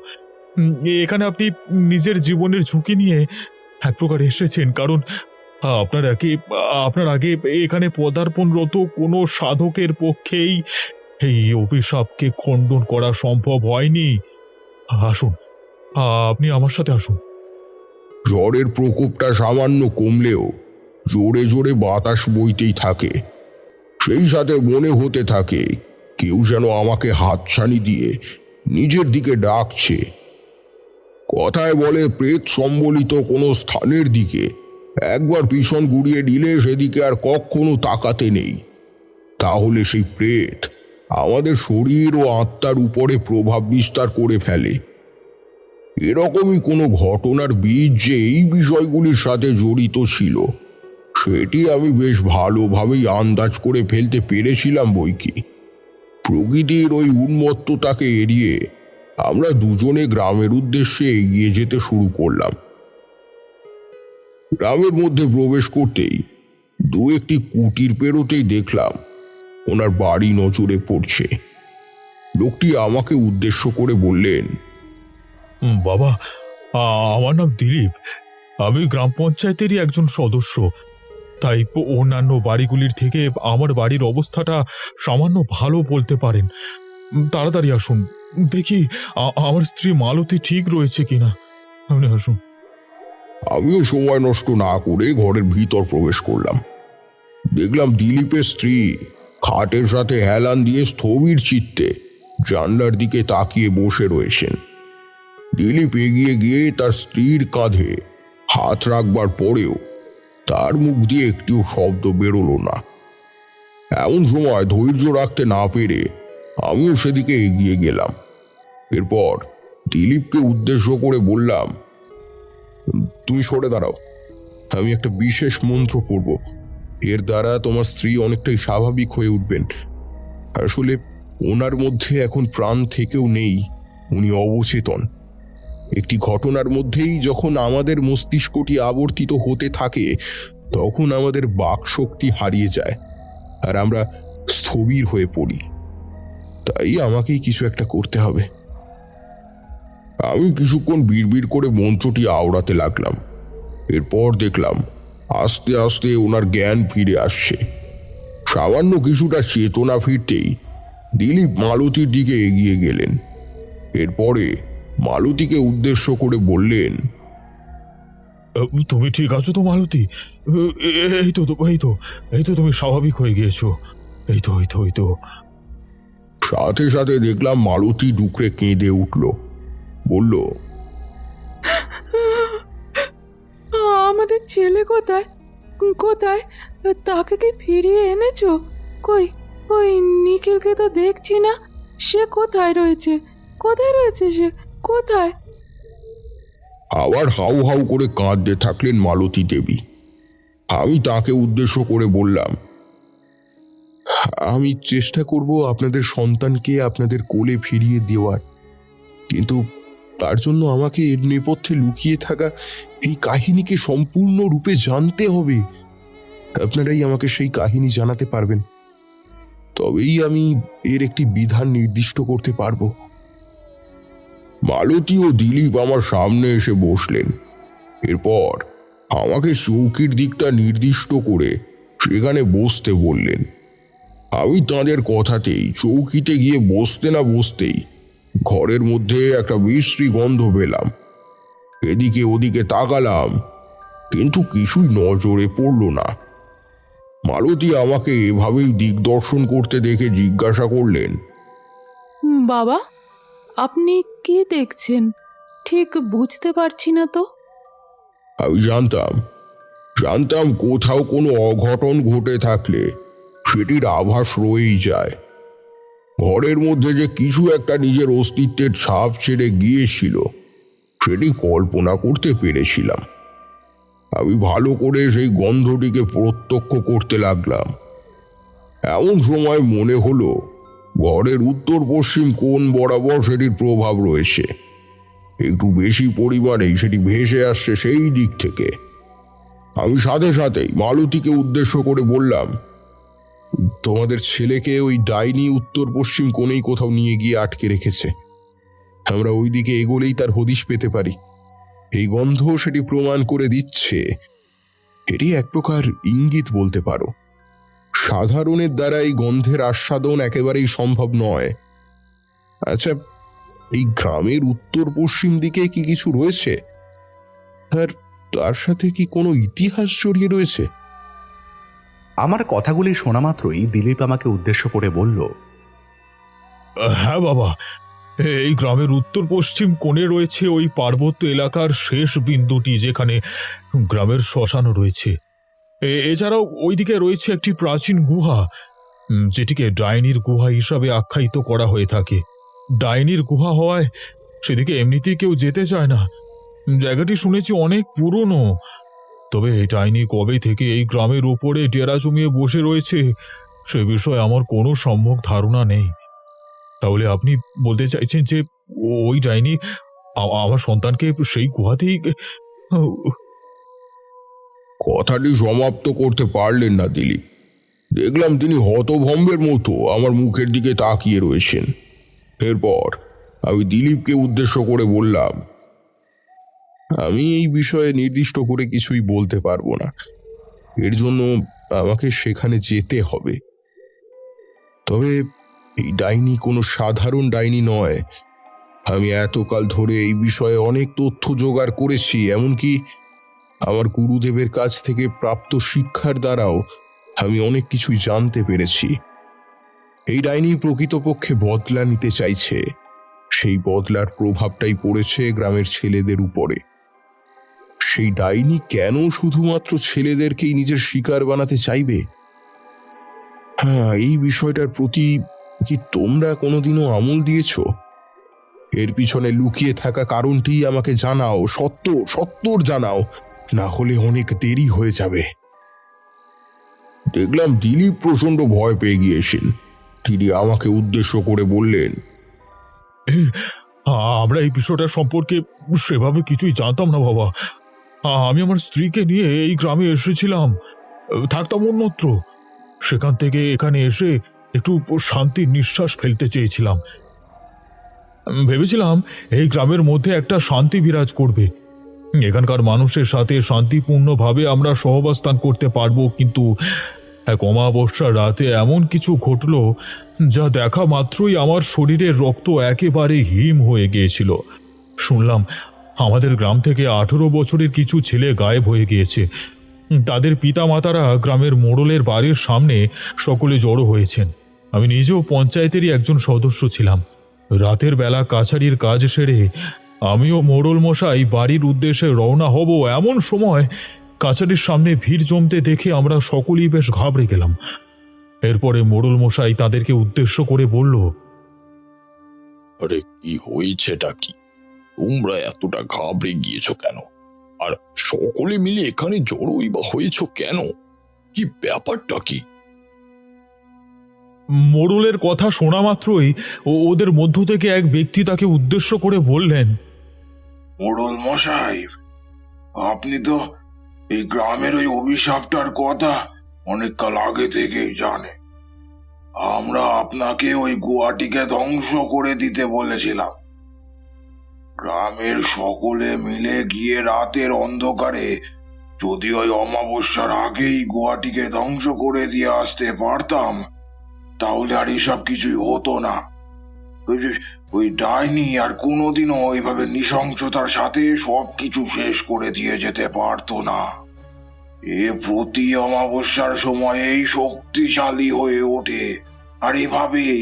এখানে আপনি নিজের জীবনের ঝুঁকি নিয়ে এক প্রকার এসেছেন, কারণ আপনার আগে এখানে পদার্পণরত কোনো সাধকের পক্ষেই এই অভিশাপকে খণ্ডন করা সম্ভব হয়নি। আসুন, আপনি আমার সাথে আসুন। ঝড়ের প্রকোপটা সামান্য কমলেও জোরে জোরে বাতাস বইতেই থাকে। সেই সাথে মনে হতে থাকে কেউ যেন আমাকে হাতছানি দিয়ে নিজের দিকে ডাকছে। কথায় বলে প্রেত সম্বলিত কোনো স্থানের দিকে একবার পিছন ঘুরিয়ে নিলে সেদিকে আর কখনো তাকাতে নেই। তাহলে সেই প্রেত আমাদের শরীর ও আত্মার উপরে প্রভাব বিস্তার করে ফেলে। এরকমই কোনো ঘটনার বীজ যে এই বিষয়গুলির সাথে জড়িত ছিল সেটি আমি বেশ ভালোভাবেই আন্দাজ করে ফেলতে পেরেছিলাম বৈকি। প্রকৃতির ওই উন্মত্ততাকে এড়িয়ে আমরা দুজনে গ্রামের উদ্দেশ্যে এগিয়ে যেতে শুরু করলাম। গ্রামের মধ্যে প্রবেশ করতেই দু একটি কুটির পেরোতেই দেখলাম ওনার বাড়ি নজরে পড়ছে। লোকটি আমাকে উদ্দেশ্য করে বললেন, বাবা, আমার নাম দিলীপ। আমি গ্রাম পঞ্চায়েতেরই একজন সদস্য। তাই অন্যান্য বাড়িগুলির থেকে আমার বাড়ির অবস্থাটা সামান্য ভালো বলতে পারেন। তাড়াতাড়ি আসুন, দেখি আমার স্ত্রী মালতী ঠিক রয়েছে কিনা। আপনি আসুন। আমিও সময় নষ্ট না করে ঘরের ভিতর প্রবেশ করলাম। দেখলাম দিলীপের স্ত্রী খাটের সাথে হেলান দিয়ে স্থবির চিত্তে জানলার দিকে তাকিয়ে বসে রয়েছেন। দিলীপ এগিয়ে গিয়ে তার স্ত্রীর কাঁধে হাত রাখবার পরেও তার মুখ দিয়ে একটিও শব্দ বেরোলো না। এমন সময় ধৈর্য রাখতে না পেরে আমিও সেদিকে এগিয়ে গেলাম। এরপর দিলীপকে উদ্দেশ্য করে বললাম, তুমি সরে দাঁড়াও, আমি একটা বিশেষ মন্ত্র পড়ব। এর দ্বারা তোমার স্ত্রী অনেকটাই স্বাভাবিক হয়ে উঠবেন। আসলে ওনার মধ্যে এখন প্রাণ থেকেও নেই, উনি অবচেতন। একটি ঘটনার মধ্যেই যখন আমাদের মস্তিষ্কটি আবর্তিত হতে থাকে তখন আমাদের বাক শক্তি হারিয়ে যায় আর আমরা স্থবির হয়ে পড়ি। তাই আমাকেই কিছু একটা করতে হবে। আমি কিছুক্ষণ বিড়বিড় করে মন্ত্রটি আওড়াতে লাগলাম। এরপর দেখলাম আস্তে আস্তে ওনার জ্ঞান ফিরে আসছে। সামান্য কিছুটা চেতনা ফিরতেই দিলীপ মালতীর দিকে এগিয়ে গেলেন। এরপরে মালতীকে উদ্দেশ্য করে বললেন, তুমি ঠিক আছো তো মালতী? এই তো তুমি স্বাভাবিক হয়ে গিয়েছো। এই তো। সাথে সাথে দেখলাম মালতী ডুকরে কেঁদে উঠল। বলল, আমাদের ছেলে কোথায়? কোথায়? তাকে কি ফিরিয়ে এনেছো? কই কই নিখিলকে তো দেখছি না। সে কোথায় রয়েছে? কোথায় রয়েছে সে? কোথায়? আবার হাউ হাউ করে কাঁদতে থাকলেন মালতী দেবী। আমি তাকে উদ্দেশ্য করে বললাম, আমি চেষ্টা করব আপনাদের সন্তানকে আপনাদের কোলে ফিরিয়ে দেওয়ার, কিন্তু তার জন্য আমাকে এর নেপথ্যে লুকিয়ে থাকা এই কাহিনীকে সম্পূর্ণরূপে জানতে হবে। আপনারাই আমাকে সেই কাহিনী জানাতে পারবেন, তবেই আমি এর একটি বিধান নির্দিষ্ট করতে পারব। মালতী ও দিলীপ আমার সামনে এসে বসলেন। এরপর আমাকে চৌকির দিকটা নির্দিষ্ট করে সেখানে বসতে বললেন। আমি তাঁদের কথাতেই চৌকিতে গিয়ে বসতে না বসতেই ঘরের মধ্যে একটা বিশ্রী গন্ধ পেলাম। এদিকে ওদিকে তাকালাম, কিন্তু কিছুই নজরে পড়ল না। মালতী আমাকে এভাবেই দিকদর্শন করতে দেখে জিজ্ঞাসা করলেন, বাবা, আপনি কি দেখছেন? ঠিক বুঝতে পারছি না তো। আমি জানতাম কোথাও কোনো অঘটন ঘটে থাকলে সেটির আভাস রয়েই যায়। ঘরের মধ্যে যে কিছু একটা নিজের অস্তিত্বের ছাপ ছেড়ে গিয়েছিল সেটি কল্পনা করতে পেরেছিলাম। আমি ভালো করে সেই গন্ধটিকে প্রত্যক্ষ করতে লাগলাম। এমন সময় মনে হলো ঘরের উত্তর পশ্চিম কোণ বরাবর সেটির প্রভাব রয়েছে। একটু বেশি পরিমাণেই সেটি ভেসে আসছে সেই দিক থেকে। আমি সাথে সাথেই মালতীকে উদ্দেশ্য করে বললাম, তোমাদের ছেলেকে ওই ডাইনি উত্তর পশ্চিম কোণেই কোথাও নিয়ে গিয়ে আটকে রেখেছে। আমরা ওই দিকে এগোলেই তার হদিশ পেতে পারি। এই গন্ধ সেটি প্রমাণ করে দিচ্ছে। এটি এক প্রকার ইঙ্গিত বলতে পারো। সাধারণের দ্বারা এই গন্ধের আস্বাদন একেবারেই সম্ভব নয়। আচ্ছা, এই গ্রামের উত্তর পশ্চিম দিকে কি কিছু রয়েছে, আর তার সাথে কি কোনো ইতিহাস জড়িয়ে রয়েছে? আমার কথাগুলি শোনা মাত্রই দিলীপ আমাকে উদ্দেশ্য করে বলল, হ্যাঁ বাবা, এই গ্রামের উত্তর পশ্চিম কোণে রয়েছে ওই পার্বত্য এলাকার শেষ বিন্দুটি যেখানে গ্রামের শ্মশানও রয়েছে। এছাড়াও ওইদিকে রয়েছে একটি প্রাচীন গুহা, যেটিকে ডাইনির গুহা হিসাবে আখ্যায়িত করা হয়ে থাকে। ডাইনির গুহা হওয়ায় সেদিকে এমনিতেই কেউ যেতে চায় না। জায়গাটি শুনেছি অনেক পুরনো, তবে এই ডাইনি কবে থেকে এই গ্রামের উপরে ডেরা জমিয়ে বসে রয়েছে সে বিষয়ে আমার কোনো সম্যক ধারণা নেই। তাহলে আপনি বলতে চাইছেন যে ওই ডাইনি আমার সন্তানকে সেই গুহাতেই... কথাটি সমাপ্ত করতে পারলেন না দিলীপ। দেখলাম তিনি হতভম্বের মতো আমার মুখের দিকে তাকিয়ে রয়েছেন। এরপর আমি দিলীপকে উদ্দেশ্য করে বললাম, আমি এই বিষয়ে নির্দিষ্ট করে কিছুই বলতে পারবো না। এর জন্য আমাকে সেখানে যেতে হবে। তবে এই ডাইনি কোনো সাধারণ ডাইনি নয়। আমি এতকাল ধরে এই বিষয়ে অনেক তথ্য জোগাড় করেছি, এমনকি আমার গুরুদেবের কাছ থেকে প্রাপ্ত শিক্ষার দ্বারাও আমি অনেক কিছুই জানতে পেরেছি। এই ডাইনি প্রকৃতপক্ষে বদলা নিতে চাইছে। সেই বদলার প্রভাবটাই পড়েছে গ্রামের ছেলেদের উপরে। সেই ডাইনি কেন শুধুমাত্র ছেলেদেরকেই নিজের শিকার বানাতে চাইবে? হ্যাঁ, এই বিষয়টার প্রতি কি তোমরা কোনোদিনও আমল দিয়েছ? এর পিছনে লুকিয়ে থাকা কারণটি আমাকে জানাও, সত্তর জানাও, না হলে অনেক দেরি হয়ে যাবে। দেখলাম দিলীপ প্রচন্ড ভয় পেয়ে গিয়েছেন। তিনি আমাকে উদ্দেশ্য করে বললেন, আমরা এই বিষয়টা সম্পর্কে সেভাবে কিছুই জানতাম না বাবা। আমি আমার স্ত্রীকে নিয়ে এই গ্রামে এসেছিলাম, থাকতাম অন্যত্র। সেখান থেকে এখানে এসে একটু শান্তির নিঃশ্বাস ফেলতে চেয়েছিলাম। ভেবেছিলাম এই গ্রামের মধ্যে একটা শান্তি বিরাজ করবে, এখানকার মানুষের সাথে শান্তিপূর্ণভাবে আমরা সহাবস্থান করতে পারবো। কিন্তু এক অমাবস্যার রাতে এমন কিছু ঘটলো যা দেখা মাত্রই আমার শরীরের রক্ত একেবারে হিম হয়ে গিয়েছিল। শুনলাম আমাদের গ্রাম থেকে 18 বছরের কিছু ছেলে গায়েব হয়ে গিয়েছে। তাদের পিতামাতারা গ্রামের মোড়লের বাড়ির সামনে সকলে জড়ো হয়েছেন। আমি নিজেও পঞ্চায়েতেরই একজন সদস্য ছিলাম। রাতের বেলা কাছারির কাজ সেরে আমিও মোড়ল মশাই বাড়ির উদ্দেশ্যে রওনা হব, এমন সময় কাছারির সামনে ভিড় জমতে দেখে আমরা সকলেই বেশ ঘাবড়ে গেলাম। এরপরে মোড়ল মশাই তাদেরকে উদ্দেশ্য করে বলল, আরে কি হয়েছেটা কি? তোমরা এতটা ঘাবড়ে গিয়েছো কেন? আর সকলে মিলে এখানে জড়োই বা হয়েছ কেন? কি ব্যাপারটা কি? মোড়লের কথা শোনা মাত্রই ওদের মধ্য থেকে এক ব্যক্তি তাকে উদ্দেশ্য করে বললেন, মোড়ল মশাই, আপনি তো এই গ্রামের ওই অভিশাপটার কথা অনেককাল আগে থেকেই জানেন। আমরা আপনাকে ওই গুহাটিকে ধ্বংস করে দিতে বলেছিলাম। গ্রামের সকলে মিলে গিয়ে রাতের অন্ধকারে যদি ওই অমাবস্যার আগেই গুহাটিকে ধ্বংস করে দিয়ে আসতে পারতাম, তাহলে আর এসব কিছুই হতো না। ওই ডাইনি আর কোনোদিনও ওইভাবে নৃশংসতার সাথে সবকিছু শেষ করে দিয়ে যেতে পারতো না। এ প্রতি অমাবস্যার সময়েই শক্তিশালী হয়ে ওঠে আর এভাবেই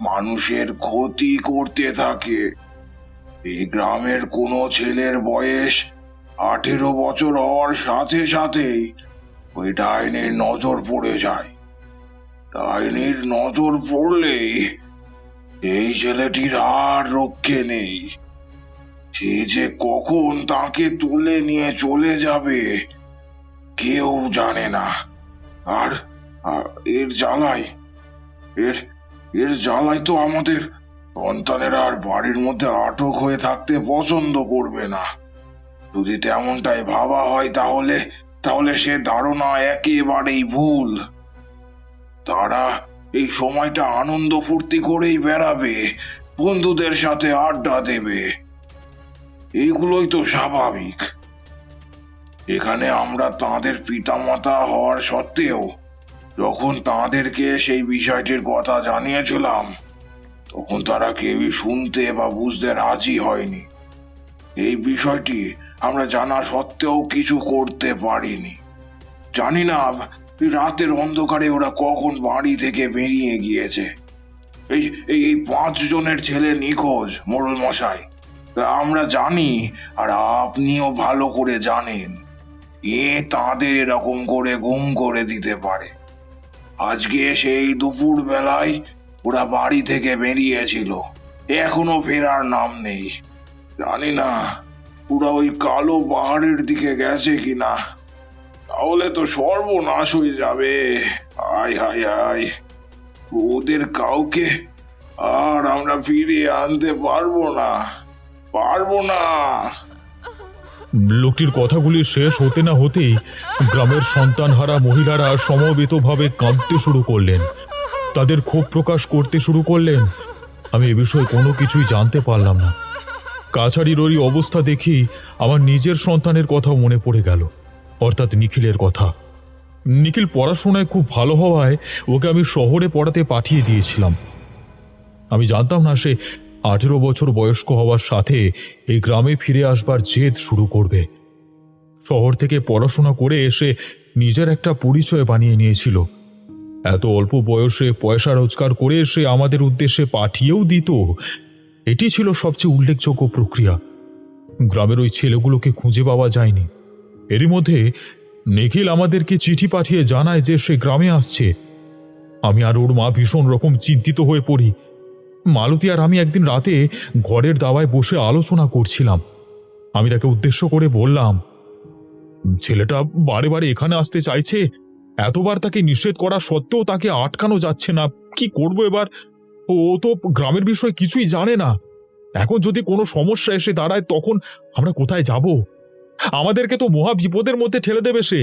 মানুষের ক্ষতি করতে থাকে। এই গ্রামের কোনো ছেলের বয়স 18 বছর হওয়ার সাথে সাথেই ওই ডাইনির নজর পড়ে যায়। ডাইনির নজর পড়লেই এই ছেলেটির আর রক্ষে নেই। সে যে কখন তাকে তুলে নিয়ে চলে যাবে কেউ জানে না। আর এর জ্বালায় তো আমাদের সন্তানেরা আর বাড়ির মধ্যে আটক হয়ে থাকতে পছন্দ করবে না। যদি তেমনটাই ভাবা হয় তাহলে সে ধারণা একেবারেই ভুল। তারা এই সময়টা আনন্দ ফুর্তি করেই বেড়াবে, বন্ধুদের সাথে আড্ডা দেবে, এইগুলোই তো স্বাভাবিক। এখানে আমরা তাঁদের পিতামাতা হওয়ার সত্ত্বেও যখন তাঁদেরকে সেই বিষয়টির কথা জানিয়েছিলাম তখন তারা কেউই শুনতে বা বুঝতে রাজি হয়নি। এই বিষয়টি আমরা জানা সত্ত্বেও কিছু করতে পারিনি। জানি না রাতের অন্ধকারে ওরা কখন বাড়ি থেকে বেরিয়ে গিয়েছে। এই এই এই 5 জনের ছেলে নিখোঁজ মোড়ল মশাই, আমরা জানি আর আপনিও ভালো করে জানেন তাদের এরকম করে গুম করে দিতে পারে। আজকে সেই দুপুর বেলায় ওরা বাড়ি থেকে বেরিয়েছিল, এখনো ফেরার নাম নেই। জানি না ওরা ওই কালো পাহাড়ের দিকে গেছে কিনা, তাহলে তো সর্বনাশ হয়ে যাবে। আয় হায় হায়, ওদের কাউকে আর আমরা ফিরিয়ে আনতে পারবো না। লোকটির কথাগুলি শেষ হতে না হতেই গ্রামের সন্তানহারা মহিলারা সমবেতভাবে কাঁদতে শুরু করলেন, তাদের ক্ষোভ প্রকাশ করতে শুরু করলেন। আমি এ বিষয়ে কোনো কিছুই জানতে পারলাম না। কাছারির ওই অবস্থা দেখি আমার নিজের সন্তানের কথাও মনে পড়ে গেল, অর্থাৎ নিখিলের কথা। নিখিল পড়াশোনায় খুব ভালো হওয়ায় ওকে আমি শহরে পড়াতে পাঠিয়ে দিয়েছিলাম। আমি জানতাম না সে 18 বছর বয়স্ক হওয়ার সাথে এই গ্রামে ফিরে আসবার জেদ শুরু করবে। শহর থেকে পড়াশোনা করে এসে নিজের একটা পরিচয় বানিয়ে নিয়েছিল। এত অল্প বয়সে পয়সা রোজগার করে সে আমাদের উদ্দেশ্যে পাঠিয়েও দিত। এটি ছিল সবচেয়ে উল্লেখযোগ্য প্রক্রিয়া। গ্রামের ওই ছেলেগুলোকে খুঁজে পাওয়া যায়নি। এরই মধ্যে নিখিল আমাদেরকে চিঠি পাঠিয়ে জানায় যে সে গ্রামে আসছে। আমি আর ওর মা ভীষণ রকম চিন্তিত হয়ে পড়ি। মালতী আর আমি একদিন রাতে ঘরের দাওয়ায় বসে আলোচনা করছিলাম। আমি তাকে উদ্দেশ্য করে বললাম, ছেলেটা বারে বারে এখানে আসতে চাইছে, এতবার তাকে নিষেধ করা সত্ত্বেও তাকে আটকানো যাচ্ছে না। কি করব এবার? ও তো গ্রামের বিষয়ে কিছুই জানে না। এখন যদি কোনো সমস্যা এসে দাঁড়ায় তখন আমরা কোথায় যাব? আমাদেরকে তো মহা বিপদের মধ্যে ঠেলে দেবে সে।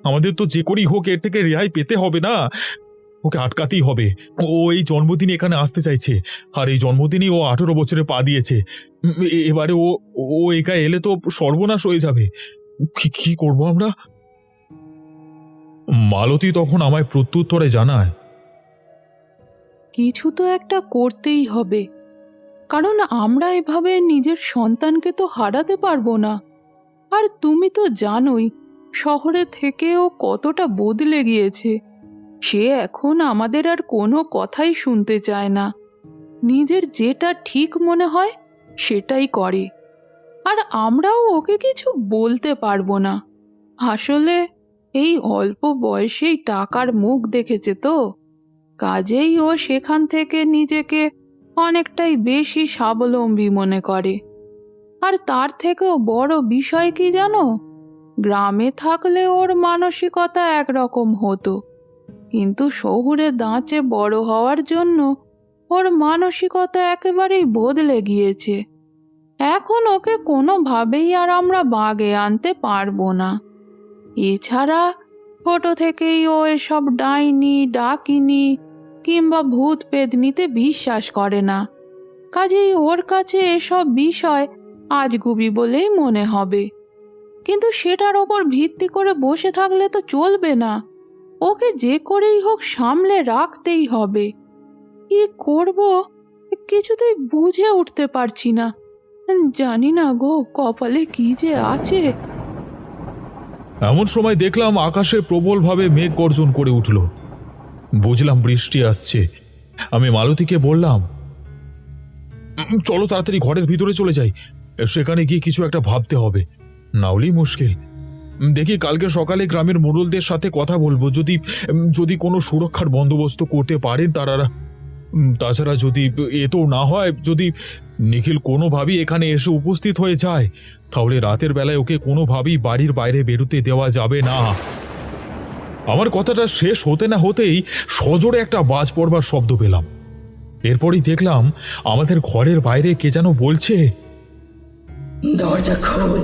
আমাদের তো যে করেই হোক এর থেকে রেহাই পেতে হবে না? ওকে আটকাতেই হবে। ও এই জন্মদিনে এখানে আসতে চাইছে, আর এই জন্মদিনই ও 18 বছরে পা দিয়েছে। এবারে ও একা এলে তো সর্বনাশ হয়ে যাবে। কি করব আমরা? মালতী তখন আমায় প্রত্যুত্তরে জানায়, কিছু তো একটা করতেই হবে, কারণ আমরা এভাবে নিজের সন্তানকে তো হারাতে পারবো না। আর তুমি তো জানোই শহরে থেকেও কতটা বদলে গিয়েছে। সে এখন আমাদের আর কোনো কথাই শুনতে চায় না। নিজের যেটা ঠিক মনে হয় সেটাই করে, আর আমরাও ওকে কিছু বলতে পারবো না। আসলে এই অল্প বয়সেই টাকার মুখ দেখেছে তো, কাজেই ও সেখান থেকে নিজেকে অনেকটাই বেশি স্বাবলম্বী মনে করে। আর তার থেকেও বড় বিষয় কি জানো, গ্রামে থাকলে ওর মানসিকতা একরকম হতো, কিন্তু শহুরে দাঁচে বড় হওয়ার জন্য ওর মানসিকতা একেবারেই বদলে গিয়েছে। এখন ওকে কোনোভাবেই আর আমরা বাগে আনতে পারবো না। এছাড়া ছোট থেকেই ও এসব ডাইনি ডাকিনি কিংবা ভূত পেতনিতে বিশ্বাস করে না। কাজেই ওর কাছে এসব বিষয় আজগুবি বলেই মনে হবে। কিন্তু সেটার ওপর ভিত্তি করে বসে থাকলে তো চলবে না। ওকে যে করেই হোক সামলে রাখতেই হবে। কি করব কিছুতেই বুঝে উঠতে পারছি না। জানি না গো, কপালে কি যে আছে। এমন সময় দেখলাম আকাশে প্রবলভাবে মেঘ গর্জন করে উঠল। বুঝলাম বৃষ্টি আসছে। আমি মালতীকে বললাম, চলো তাড়াতাড়ি ঘরের ভিতরে চলে যাই, সেখানে গিয়ে কিছু একটা ভাবতে হবে, নাহলেই মুশকিল। দেখি কালকে সকালে গ্রামের মোড়লদের সাথে কথা বলবো, যদি কোনো সুরক্ষার বন্দোবস্ত করতে পারেন তারা। তাছাড়া যদি এতো না হয়, যদি নিখিল কোনোভাবেই এখানে এসে উপস্থিত হয়ে যায়, তাহলে রাতের বেলায় ওকে কোনোভাবেই বাড়ির বাইরে বেরোতে দেওয়া যাবে না। আমার কথাটা শেষ হতে না হতেই সজোরে একটা বাজ পড়বার শব্দ পেলাম। এরপরই দেখলাম আমাদের ঘরের বাইরে কে যেন বলছে, দরজা খোল।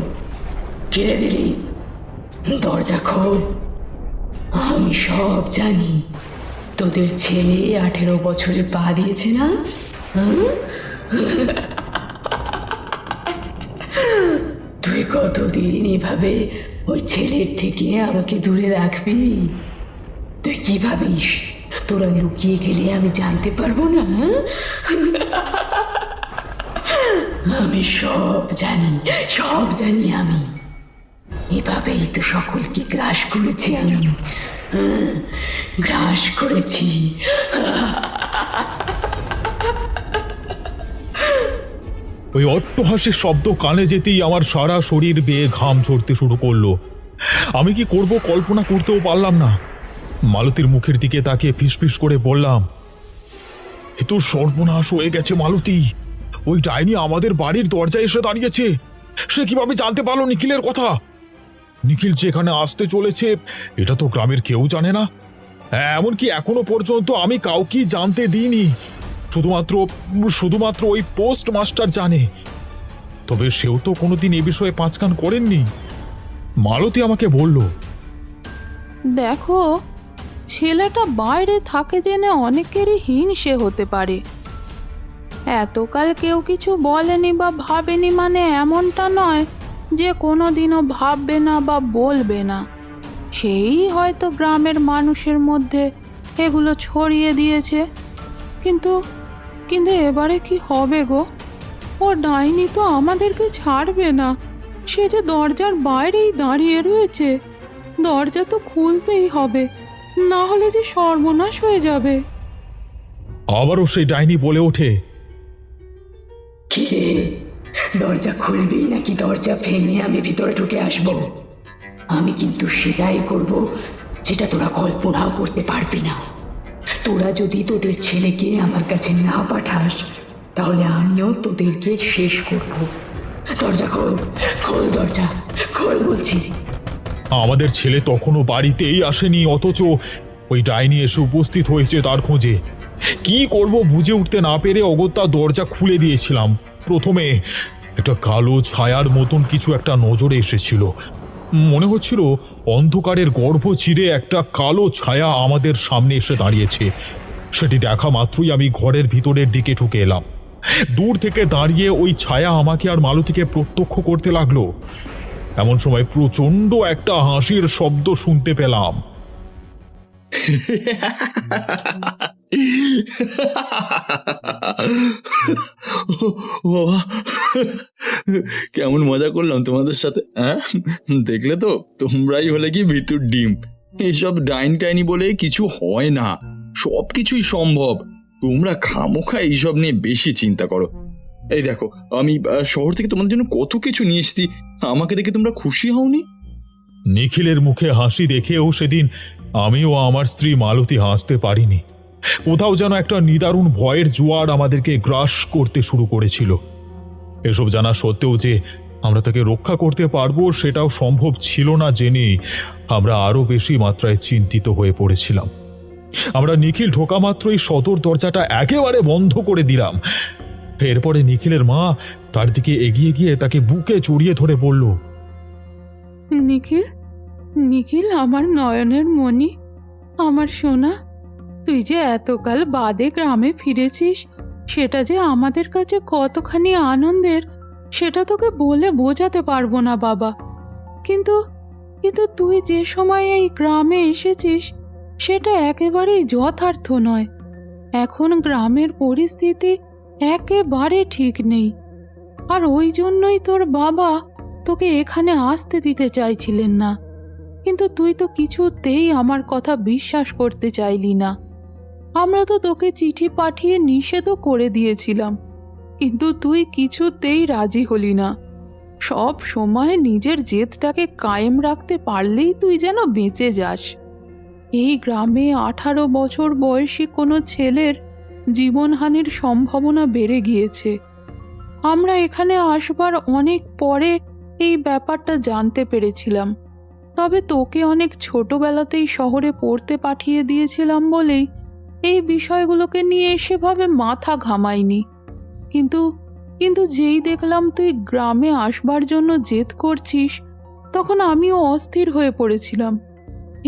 কিরে দিলি, দরজা খোল। আমি সব জানি। তোদের ছেলে 18 বছরে পা দিয়েছে না? তুই কত কতদিন এভাবে ওই ছেলের থেকে আমাকে দূরে রাখবি? তুই কি ভাবিস তোরা লুকিয়ে গেলে আমি জানতে পারবো না? হ্যাঁ? আমি সব জানি আমি। এভাবেই তো সকলকে গ্রাস করেছি আমি। হ্যাঁ, গ্রাস করেছি। ওই অট্টহাসির শব্দ কানে যেতেই আমার সারা শরীর বেয়ে ঘাম ঝরতে শুরু করলো। আমি কি করব কল্পনা করতেও পারলাম না। মালতীর মুখের দিকে তাকিয়ে ফিসফিস করে বললাম, এ তো সর্বনাশ হয়ে গেছে মালতী। ওই ডাইনি আমাদের বাড়ির দরজায় এসে দাঁড়িয়েছে। সে কিভাবে জানতে পারলো নিখিলের কথা? নিখিল যেখানে আসতে চলেছে এটা তো গ্রামের কেউ জানে না। এমনকি এখনো পর্যন্ত আমি কাউকে জানতে দিইনি। শুধুমাত্র ওই পোস্ট মাস্টার জানে। তবে সেও তো কোনোদিন এ বিষয়ে পাঁচকান করেননি। মালতী আমাকে বলল, দেখো, ছেলেটা বাইরে থাকে জেনে অনেকেরই হিংসে হতে পারে। এতকাল কেউ কিছু বলেনি বা ভাবেনি মানে এমনটা নয় যে কোনোদিনও ভাববে না বা বলবে না। সেই হয়তো গ্রামের মানুষের মধ্যে এগুলো ছড়িয়ে দিয়েছে। কিন্তু কিন্তু এবারে কি হবে গো? ও ডাইনি তো আমাদেরকে ছাড়বে না। সে যে দরজার বাইরেই দাঁড়িয়ে রয়েছে। দরজা তো খুলতেই হবে, না হলে যে সর্বনাশ হয়ে যাবে। আবারও সেই ডাইনি বলে ওঠে, কি রে, দরজা খুলবি নাকি দরজা ভেঙে আমি ভিতরে ঢুকে আসবো? আমি কিন্তু সেটাই করব যেটা তোরা কল্পনাও করতে পারবি না। তোরা যদি তোদের ছেলেকে আমার কাছে না পাঠাস তাহলে আমিও তোদেরকে শেষ করব। দরজা খোল, খোল দরজা, খোল বলছি। আমাদের ছেলে তখনও বাড়িতেই আসেনি, অথচ ওই ডাইনি এসে উপস্থিত হয়েছে তার খোঁজে। কি করব বুঝে উঠতে না পেরে অগত্যা দরজা খুলে দিয়েছিলাম। প্রথমে একটা কালো ছায়ার মতন কিছু একটা নজরে এসেছিল। মনে হচ্ছিল অন্ধকারের গর্ভ চিরে একটা কালো ছায়া আমাদের সামনে এসে দাঁড়িয়েছে। সেটি দেখা মাত্রই আমি ঘরের ভিতরের দিকে ঢুকে এলাম। দূর থেকে দাঁড়িয়ে ওই ছায়া আমাকে আর মালতীকে প্রত্যক্ষ করতে লাগলো। এমন সময় প্রচণ্ড একটা হাসির শব্দ শুনতে পেলাম। বাবা, কেমন মজা করলাম তোমাদের সাথে। হ্যাঁ, দেখলে তো, তোমরাই হলে কি ভিতর ডিম। এসব ডাইন টাইনি বলে কিছু হয় না, সব কিছুই সম্ভব। তোমরা খামোখা এইসব নিয়ে বেশি চিন্তা করো। এই দেখো, আমি শহর থেকে তোমাদের জন্য কত কিছু নিয়ে এসেছি। আমাকে দেখে তোমরা খুশি হওনি? নিখিলের মুখে হাসি দেখেও সেদিন আমিও আমার স্ত্রী মালতী হাসতে পারিনি। কোথাও যেন একটা নিদারুণ ভয়ের জোয়ার আমাদেরকে গ্রাস করতে শুরু করেছিল। এসব জানা সত্ত্বেও যে আমরা তাকে রক্ষা করতে পারবো সেটাও সম্ভব ছিল না জেনে আমরা আরও বেশি মাত্রায় চিন্তিত হয়ে পড়েছিলাম। আমরা নিখিল ঢোকা মাত্রই সদর দরজাটা একেবারে বন্ধ করে দিলাম। এরপরে নিখিলের মা তার দিকে এগিয়ে গিয়ে তাকে বুকে জড়িয়ে ধরে বলল, নিখিল, নিখিল, আমার নয়নের মণি, আমার সোনা, তুই যে এতকাল বাদে গ্রামে ফিরেছিস সেটা যে আমাদের কাছে কতখানি আনন্দের সেটা তোকে বলে বোঝাতে পারবো না বাবা। কিন্তু কিন্তু তুই যে সময় এই গ্রামে এসেছিস সেটা একেবারেই যথার্থ নয়। এখন গ্রামের পরিস্থিতি একেবারে ঠিক নেই। আর ওই জন্যই তোর বাবা তোকে এখানে আসতে দিতে চাইছিলেন না। কিন্তু তুই তো কিছুতেই আমার কথা বিশ্বাস করতে চাইলি না। আমরা তো তোকে চিঠি পাঠিয়ে নিষেধও করে দিয়েছিলাম, কিন্তু তুই কিছুতেই রাজি হলি না। সব সময় নিজের জেদটাকে কায়েম রাখতে পারলেই তুই যেন বেঁচে যাস। এই গ্রামে 18 বছর বয়সী কোনো ছেলের জীবনহানির সম্ভাবনা বেড়ে গিয়েছে। আমরা এখানে আসবার অনেক পরে এই ব্যাপারটা জানতে পেরেছিলাম। তবে তোকে অনেক ছোটবেলাতেই শহরে পড়তে পাঠিয়ে দিয়েছিলাম বলেই এই বিষয়গুলোকে নিয়ে সেভাবে মাথা ঘামাইনি। কিন্তু কিন্তু যেই দেখলাম তুই গ্রামে আসবার জন্য জেদ করছিস তখন আমিও অস্থির হয়ে পড়েছিলাম।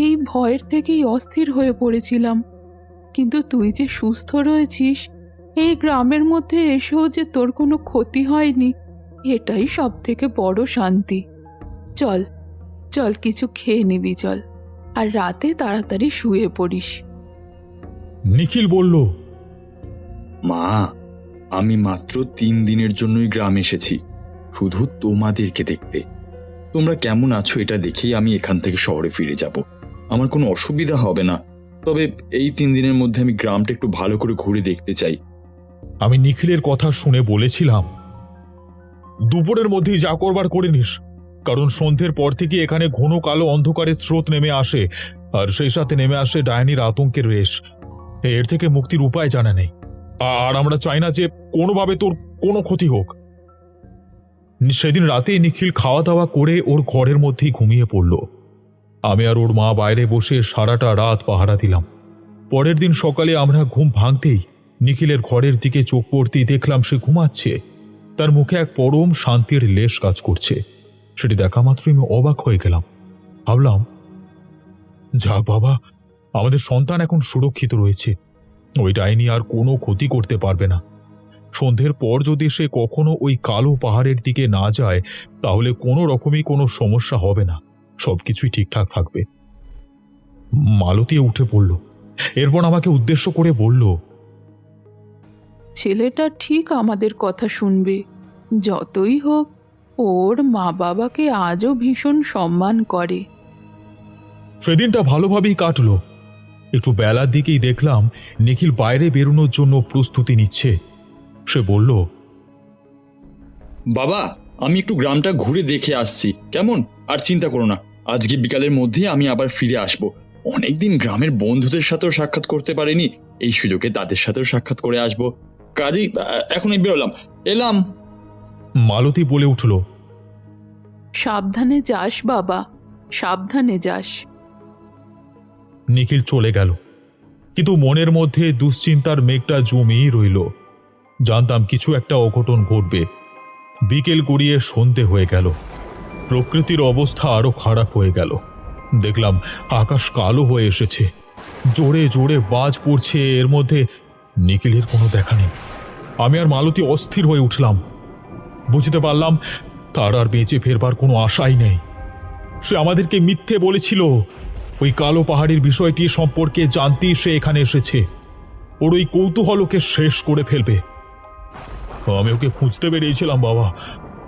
এই ভয়ের থেকেই অস্থির হয়ে পড়েছিলাম। কিন্তু তুই যে সুস্থ রয়েছিস, এই গ্রামের মধ্যে এসেও যে তোর কোনো ক্ষতি হয়নি, এটাই সব থেকে বড় শান্তি। চল চল কিছু খেয়ে নিবি চল, আর রাতে তাড়াতাড়ি শুয়ে পড়িস। নিখিল বলল, মা, আমি মাত্র 3 দিনের জন্যই গ্রাম এসেছি, শুধু তোমাদেরকে দেখতে। তোমরা কেমন আছো এটা দেখেই আমি এখান থেকে শহরে ফিরে যাব। আমার কোনো অসুবিধা হবে না, তবে এই 3 দিনের মধ্যে আমি গ্রামটা একটু ভালো করে ঘুরে দেখতে চাই। আমি নিখিলের কথা শুনে বলেছিলাম, দুপুরের মধ্যেই যা করবার করে নিস, কারণ সন্ধ্যের পর থেকে এখানে ঘন কালো অন্ধকারের স্রোত নেমে আসে, আর সেই সাথে নেমে আসে ডাইনির আতঙ্কের রেশ। এর থেকে মুক্তির উপায় জানা নেই, আর আমরা চাই না যে কোনোভাবে তোর কোনো ক্ষতি হোক। সেদিন রাতে নিখিল খাওয়া দাওয়া করে ওর ঘরের মধ্যেই ঘুমিয়ে পড়ল। আমি আর ওর মা বাইরে বসে সারাটা রাত পাহারা দিলাম। পরের দিন সকালে আমরা ঘুম ভাঙতেই নিখিলের ঘরের দিকে চোখ পড়তেই দেখলাম সে ঘুমাচ্ছে। তার মুখে এক পরম শান্তির লেশ কাজ করছে। সেটি দেখা মাত্রই আমি অবাক হয়ে গেলাম। ভাবলাম, যাক বাবা, আমাদের সন্তান এখন সুরক্ষিত রয়েছে, ওই ডাইনি আর কোনো ক্ষতি করতে পারবে না। সন্ধ্যের পর যদি সে কখনো ওই কালো পাহাড়ের দিকে না যায়, তাহলে কোনো রকমই কোনো সমস্যা হবে না, সবকিছুই ঠিকঠাক থাকবে। মালতী উঠে পড়ল, এরপর আমাকে উদ্দেশ্য করে বলল, ছেলেটা ঠিক আমাদের কথা শুনবে। যতই হোক, ওর মা বাবাকে আজও ভীষণ সম্মান করে। সেদিনটা ভালোভাবেই কাটলো। একটু বেলার দিকেই দেখলাম নিখিল বাইরে বেরোনোর জন্য প্রস্তুতি নিচ্ছে। সে বলল, বাবা, আমি একটু গ্রামটা ঘুরে দেখে আসছি, কেমন? আর চিন্তা করো না, আজকে বিকালের মধ্যে আমি আবার ফিরে আসব। অনেকদিন গ্রামের বন্ধুদের সাথেও সাক্ষাৎ করতে পারিনি, এই সুযোগে তাদের সাথেও সাক্ষাৎ করে আসব। কাজেই এখনই বেরোলাম, এলাম। মালতী বলে উঠল, সাবধানে যাস বাবা, সাবধানে যাস। নিখিল চলে গেল, কিন্তু মনের মধ্যে দুশ্চিন্তার মেঘটা জমিয়েই রইল। জানতাম কিছু একটা অঘটন ঘটবে। বিকেল গড়িয়ে সন্ধে হয়ে গেল। প্রকৃতির অবস্থা আরো খারাপ হয়ে গেল। দেখলাম আকাশ কালো হয়ে এসেছে, জোরে জোরে বাজ পড়ছে। এর মধ্যে নিখিলের কোনো দেখা নেই। আমি আর মালতী অস্থির হয়ে উঠলাম। বুঝতে পারলাম তার আর বেঁচে ফেরবার কোনো আশাই নেই। সে আমাদেরকে মিথ্যে বলেছিল। ওই কালো পাহাড়ির বিষয়টি সম্পর্কে জানতেই সে এখানে এসেছে। ওর ওই কৌতূহলকে শেষ করে ফেলবে। আমি ওকে খুঁজতে বেরিয়েছিলাম বাবা,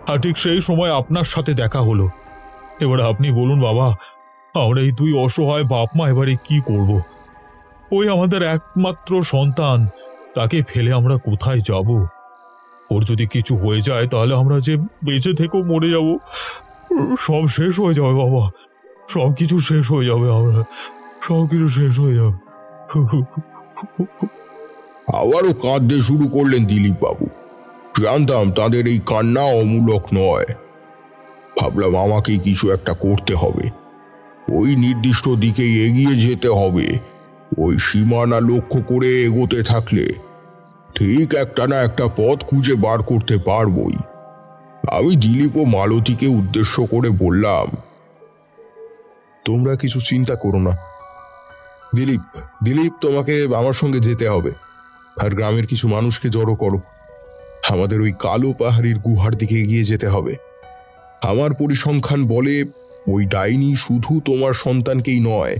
আর ঠিক সেই সময় আপনার সাথে দেখা হলো। এবার আপনি বলুন বাবা, আমরা এই 2 অসহায় বাপ মা এবারে কি করব? ওই আমাদের একমাত্র সন্তান, তাকে ফেলে আমরা কোথায় যাব? ওর যদি কিছু হয়ে যায় তাহলে আমরা যে বেঁচে থেকেও মরে যাব, সব শেষ হয়ে যাবে বাবা, সব কিছু শেষ হয়ে যাবে, আমরা সব কিছু শেষ হয়ে যাবে। আবারও কাঁদতে শুরু করলেন দিলীপ বাবু। জানতাম তাদের এই কান্না অমূলক নয়। ভাবলাম আমাকেই কিছু একটা করতে হবে, ওই নির্দিষ্ট দিকে এগিয়ে যেতে হবে। ওই সীমানা লক্ষ্য করে এগোতে থাকলে ঠিক একটা না একটা পথ খুঁজে বার করতে পারবই। আমি দিলীপ ও মালতীকে উদ্দেশ্য করে বললাম, তোমরা কিছু চিন্তা করো না। দিলীপ, তোমাকে আমার সঙ্গে যেতে হবে, আর গ্রামের কিছু মানুষকে জড়ো করো। আমাদের ওই কালো পাহাড়ির গুহার দিকে এগিয়ে যেতে হবে। আমার পরিসংখ্যান বলে ওই ডাইনি শুধু তোমার সন্তানকেই নয়,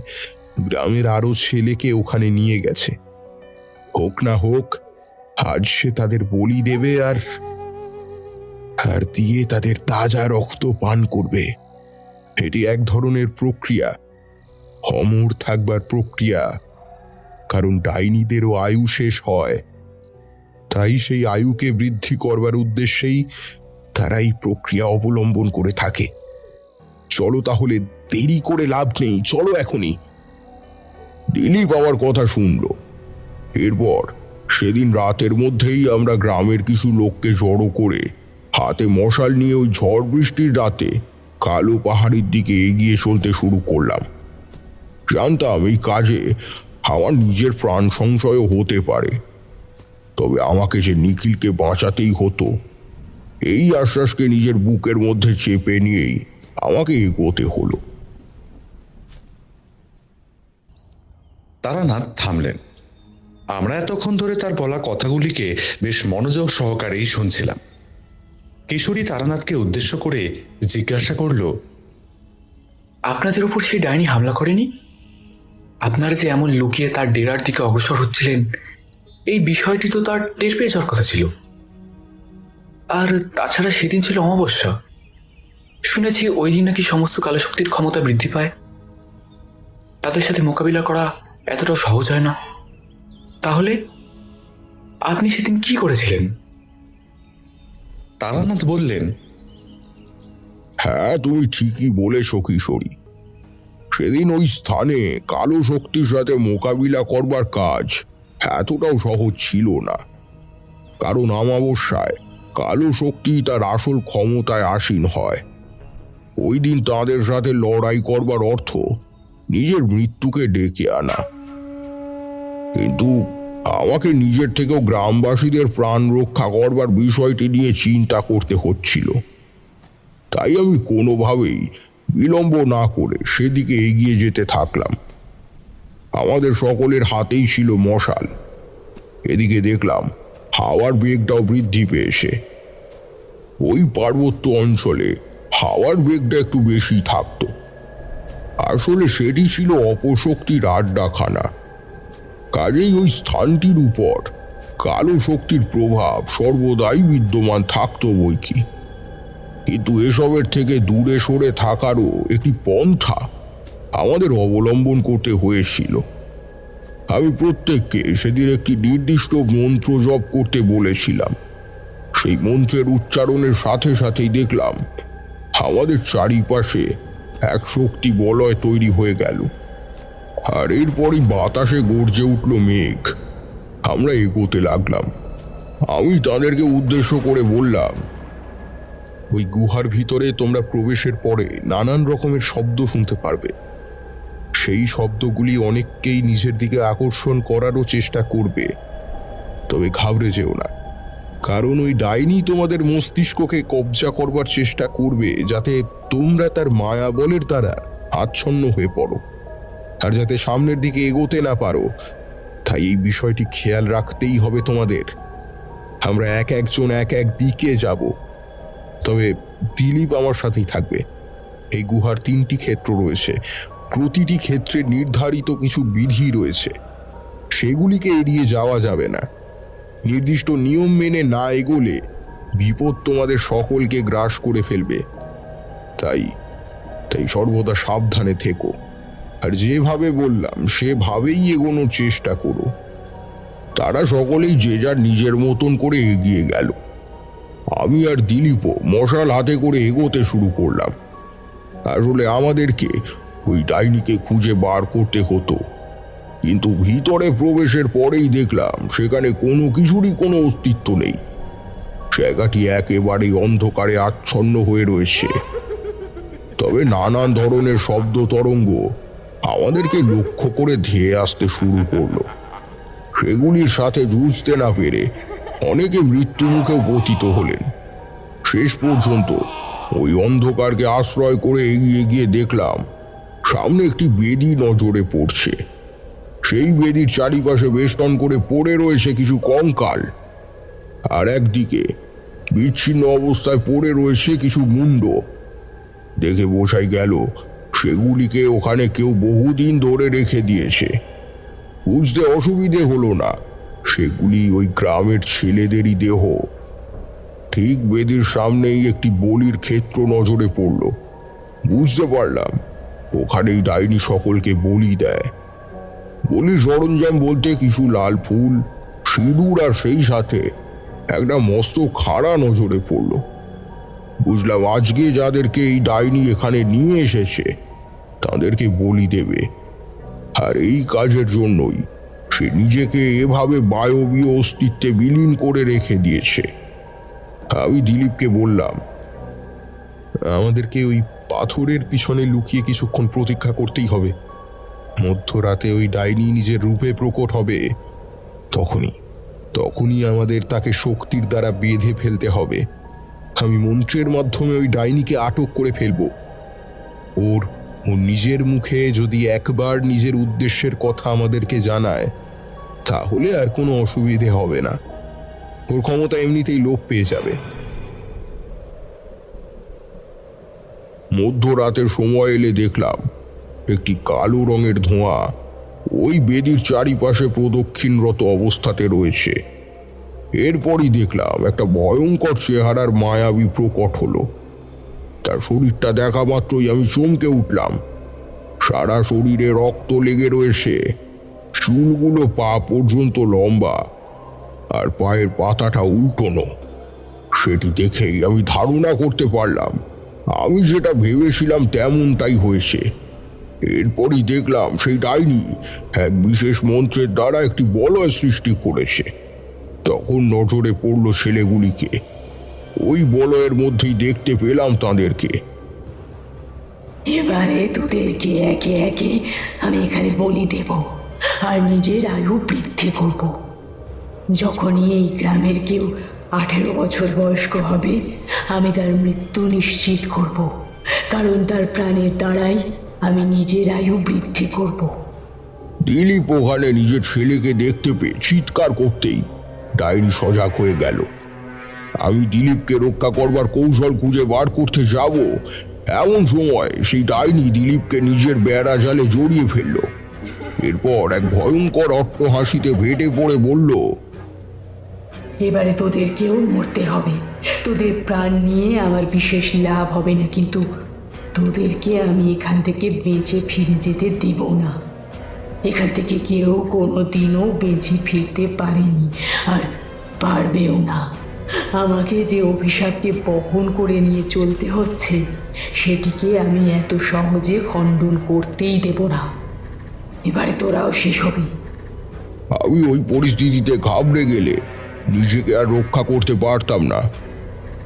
গ্রামের আরো ছেলেকে ওখানে নিয়ে গেছে। হোক না হোক, আজ সে তাদের বলি দেবে আর দিয়ে তাদের তাজা রক্ত পান করবে। এটি এক ধরনের প্রক্রিয়া, অমর থাকবার প্রক্রিয়া। কারণ ডাইনিদেরও আয়ু শেষ হয়, তাই সেই আয়ুকে বৃদ্ধি করবার উদ্দেশ্যেই তারা এই প্রক্রিয়া অবলম্বন করে থাকে। চলো তাহলে, দেরি করে লাভ নেই, চলো এখনই। দিলীপ আমার কথা শুনল। এরপর সেদিন রাতের মধ্যেই আমরা গ্রামের কিছু লোককে জড়ো করে হাতে মশাল নিয়ে ওই ঝড় বৃষ্টির রাতে কালো পাহাড়ের দিকে এগিয়ে চলতে শুরু করলাম। জানতাম এই কাজে আমার নিজের প্রাণ সংশয়ও হতে পারে, তবে আমাকে যে নিখিলকে বাঁচাতেই হতো, এই আশ্বাসকে নিজের বুকের মধ্যে চেপে নিয়েই আমাকে এগোতে হলো। তারানাথ থামলেন। আমরা এতক্ষণ ধরে তার বলা কথাগুলিকে বেশ মনোযোগ সহকারেই শুনছিলাম। কিশোরী তারানাথকে উদ্দেশ্য করে জিজ্ঞাসা করল, আপনাদের উপর সেই ডাইনি হামলা করেনি? আপনারা যে এমন লুকিয়ে তার ডেরার দিকে অগ্রসর হচ্ছিলেন, এই বিষয়টি তো তার টের পেয়ে যাওয়ার কথা ছিল। আর তাছাড়া সেদিন ছিল অমাবস্যা। শুনেছি ওই দিন নাকি সমস্ত কালো শক্তির ক্ষমতা বৃদ্ধি পায়। তাদের সাথে মোকাবিলা করা এতটাও সহজ হয় না। তাহলে আপনি সেদিন কি করেছিলেন? তারানাথ বললেন, হ্যাঁ, তুমি ঠিকই বলেছ কিশোরী। সেদিন ওই স্থানে কালো শক্তির সাথে মোকাবিলা করবার কাজ এতটাও সহজ ছিল না। কারণ অমাবস্যায় কালো শক্তি তার আসল ক্ষমতায় আসীন হয়। ওই দিন তাদের সাথে লড়াই করবার অর্থ নিজের মৃত্যুকে ডেকে আনা। কিন্তু আমাকে নিজের থেকেও গ্রামবাসীদের প্রাণ রক্ষা করবার বিষয়টি নিয়ে চিন্তা করতে হচ্ছিল। তাই আমি কোনোভাবেই বিলম্ব না করে সেদিকে এগিয়ে যেতে থাকলাম। আমাদের সকলের হাতেই ছিল মশাল। এদিকে দেখলাম হাওয়ার বেগটাও বৃদ্ধি পেয়েছে। ওই পার্বত্য অঞ্চলে হাওয়ার বেগটা একটু বেশি থাকতো। আসলে সেটি ছিল অপশক্তির আড্ডাখানা। কাজেই ওই স্থানটির উপর কালো শক্তির প্রভাব সর্বদাই বিদ্যমান থাকতো বই কি। কিন্তু এসবের থেকে দূরে সরে থাকারও একটি পন্থা আমাদের অবলম্বন করতে হয়েছিল। আমি প্রত্যেককে সেদিন একটি নির্দিষ্ট মন্ত্র জপ করতে বলেছিলাম। সেই মন্ত্রের উচ্চারণের সাথে সাথেই দেখলাম আমাদের চারিপাশে এক শক্তি বলয় তৈরি হয়ে গেল। আর এরপরই বাতাসে গর্জে উঠল মেঘ। আমরা এগোতে লাগলাম। আমি তাদেরকে উদ্দেশ্য করে বললাম, ওই গুহার ভিতরে তোমরা প্রবেশের পরে নানান রকমের শব্দ শুনতে পারবে। সেই শব্দগুলি অনেককেই নিজের দিকে আকর্ষণ করারও চেষ্টা করবে। তবে ঘাবড়ে যেও না, কারণ ওই ডাইনি তোমাদের মস্তিষ্ককে কবজা করবার চেষ্টা করবে, যাতে তোমরা তার মায়া বলের দ্বারা আচ্ছন্ন হয়ে পড়ো, আর যাতে সামনের দিকে এগোতে না পারো। তাই এই বিষয়টি খেয়াল রাখতেই হবে তোমাদের। আমরা এক একজন এক এক দিকে যাব, তবে দিলীপ আমার সাথেই থাকবে। এই গুহার 3টি ক্ষেত্র রয়েছে। প্রতিটি ক্ষেত্রে নির্ধারিত কিছু বিধি রয়েছে, সেগুলিকে এড়িয়ে যাওয়া যাবে না। নির্দিষ্ট নিয়ম মেনে না এগোলে বিপদ তোমাদের সকলকে গ্রাস করে ফেলবে। তাই সর্বদা সাবধানে থেকো, আর যেভাবে বললাম সেভাবেই এগোনোর চেষ্টা করো। তারা সকলেই যে যার নিজের মতন করে এগিয়ে গেল। আমি আর দিলীপও মশাল হাতে করে এগোতে শুরু করলাম। আসলে আমাদেরকে ওই ডাইনিকে খুঁজে বার করতে হতো, কিন্তু ভিতরে প্রবেশের পরেই দেখলাম সেখানে কোনো কিছুরই কোনো অস্তিত্ব নেই। জায়গাটি একেবারেই অন্ধকারে আচ্ছন্ন হয়ে রয়েছে। তবে নানান ধরনের শব্দ তরঙ্গ আমাদেরকে লক্ষ্য করে ধেয়ে আসতে শুরু করলো। সেগুলির সাথে যুঝতে না পেরে অনেকে মৃত্যুমুখেও পতিত হলেন। শেষ পর্যন্ত ওই অন্ধকারকে আশ্রয় করে এগিয়ে গিয়ে দেখলাম সামনে একটি বেদি নজরে পড়ছে। সেই বেদির চারিপাশে বেষ্টন করে পড়ে রয়েছে কিছু কঙ্কাল, আর একদিকে বিচ্ছিন্ন অবস্থায় পড়ে রয়েছে কিছু মুন্ড। দেখে বোঝাই গেল সেগুলিকে ওখানে কেউ বহুদিন ধরে রেখে দিয়েছে। বুঝতে অসুবিধে হলো না, সেগুলি ওই গ্রামের ছেলেদেরই দেহ। ঠিক বেদির সামনেই একটি বলির ক্ষেত্র নজরে পড়ল। বুঝতে পারলাম ওখানেই ডাইনি সকলকে বলি দেয়। বলির সরঞ্জাম বলতে কিছু লাল ফুল, সিঁদুর, আর সেই সাথে একটা মস্ত খাড়া নজরে পড়ল। বুঝলাম আজকে যাদেরকে এই ডাইনি এখানে নিয়ে এসেছে তাদেরকে বলি দেবে, আর এই কাজের জন্যই সে নিজেকে এভাবে বায়বীয় অস্তিত্বে বিলীন করে রেখে দিয়েছে। আমি দিলীপকে বললাম, আমাদেরকে ওই পাথরের পিছনে লুকিয়ে কিছুক্ষণ প্রতীক্ষা করতেই হবে। মধ্যরাতে ওই ডাইনি নিজের রূপে প্রকট হবে, তখনই আমাদের তাকে শক্তির দ্বারা বেঁধে ফেলতে হবে। আমি মন্ত্রের মাধ্যমে ওই ডাইনিকে আটক করে ফেলব। ওর নিজের মুখে যদি একবার নিজের উদ্দেশ্যের কথা আমাদেরকে জানায়, তাহলে আর কোনো অসুবিধে হবে না। ওর ক্ষমতা এমনিতেই লোপ পেয়ে যাবে। মধ্যরাতের সময় এলে দেখলাম একটি কালো রঙের ধোঁয়া ওই বেদির চারিপাশে প্রদক্ষিণরত অবস্থাতে রয়েছে। এরপরই দেখলাম একটা ভয়ঙ্কর চেহারার মায়াবী প্রকট হলো। তার শরীরটা দেখা মাত্রই আমি চমকে উঠলাম। সারা শরীরে রক্ত লেগে রয়েছে, চুলগুলো পা পর্যন্ত লম্বা, আর পায়ের পাতাটা উল্টোনো। সেটি দেখেই আমি ধারণা করতে পারলাম আমি যেটা ভেবেছিলাম তেমনটাই হয়েছে। এরপরই দেখলাম সেই ডাইনি এক বিশেষ মন্ত্রের দ্বারা একটি বলয় সৃষ্টি করেছে। তখন নজরে পড়ল ছেলেগুলিকে। ওই বলয়ের মধ্যেই দেখতে পেলাম তাদেরকে। এবারে তোদেরকে একে একে আমি এখানে বলি দেব আর নিজের আয়ু বৃদ্ধি করব। যখনই এই গ্রামের কেউ 18 বছর বয়স্ক হবে, আমি তার মৃত্যু নিশ্চিত করব, কারণ তার প্রাণের দ্বারাই আমি নিজের আয়ু বৃদ্ধি করব। দিলীপ ওখানে নিজের ছেলেকে দেখতে পেয়ে চিৎকার করতেই ডাইনি সজাগ হয়ে গেল। আমি দিলীপকে রক্ষা করবার কৌশল খুঁজে বার করতে যাব, এমন সময় সেই ডাইনি দিলীপকে নিজের বেড়া জালে জড়িয়ে ফেলল। এরপর এক ভয়ঙ্কর অট্টহাসিতে ভেটে পড়ে বলল, এবারে তোদেরকেও মরতে হবে। তোদের প্রাণ নিয়ে আমার বিশেষ লাভ হবে না, কিন্তু তোদেরকে আমি এখান থেকে বেঁচে ফিরে যেতে দেব না। এখান থেকে কেউ কোনো দিনও বেঁচে ফিরতে পারেনি আর পারবেও না। আমাকে যে অভিশাপকে বহন করে নিয়ে চলতে হচ্ছে, সেটিকে আমি এত সহজে খণ্ডন করতেই দেব না। এবারে তোরাও শেষ হবি। আমি ওই পরিস্থিতিতে ঘাবড়ে গেলে নিজেকে আর রক্ষা করতে পারতাম না,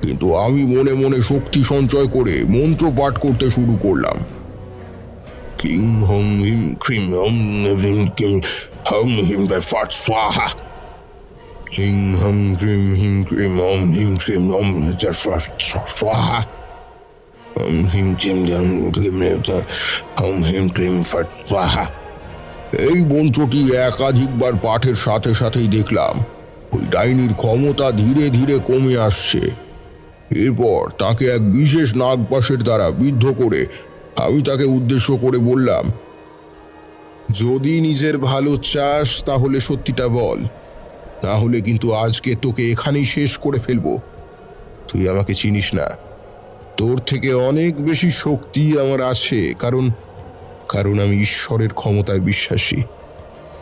কিন্তু আমি মনে মনে শক্তি সঞ্চয় করে মন্ত্র পাঠ করতে শুরু করলাম। ক্লিং হং হিম ক্রিম হম হিম কিম হম হিম ফাট স্বাহা। ক্লিং হং ক্রিম হিম ক্রিম হম হিম ক্রিম হম ফাট স্বাহা। হম হিম কিম হম হিম ক্রিম ফাট স্বাহা। এই মন্ত্রটি একাধিকবার পাঠের সাথে সাথেই দেখলাম ওই ডাইনির ক্ষমতা ধীরে ধীরে কমে আসছে। এরপর তাকে এক বিশেষ নাগপাশের দ্বারা বিদ্ধ করে আমি তাকে উদ্দেশ্য করে বললাম, যদি নিজের ভালো চাস তাহলে সত্যিটা বল, না হলে কিন্তু আজকে তোকে এখানেই শেষ করে ফেলবো। তুই আমাকে চিনিস না, তোর থেকে অনেক বেশি শক্তি আমার আছে, কারণ আমি ঈশ্বরের ক্ষমতায় বিশ্বাসী।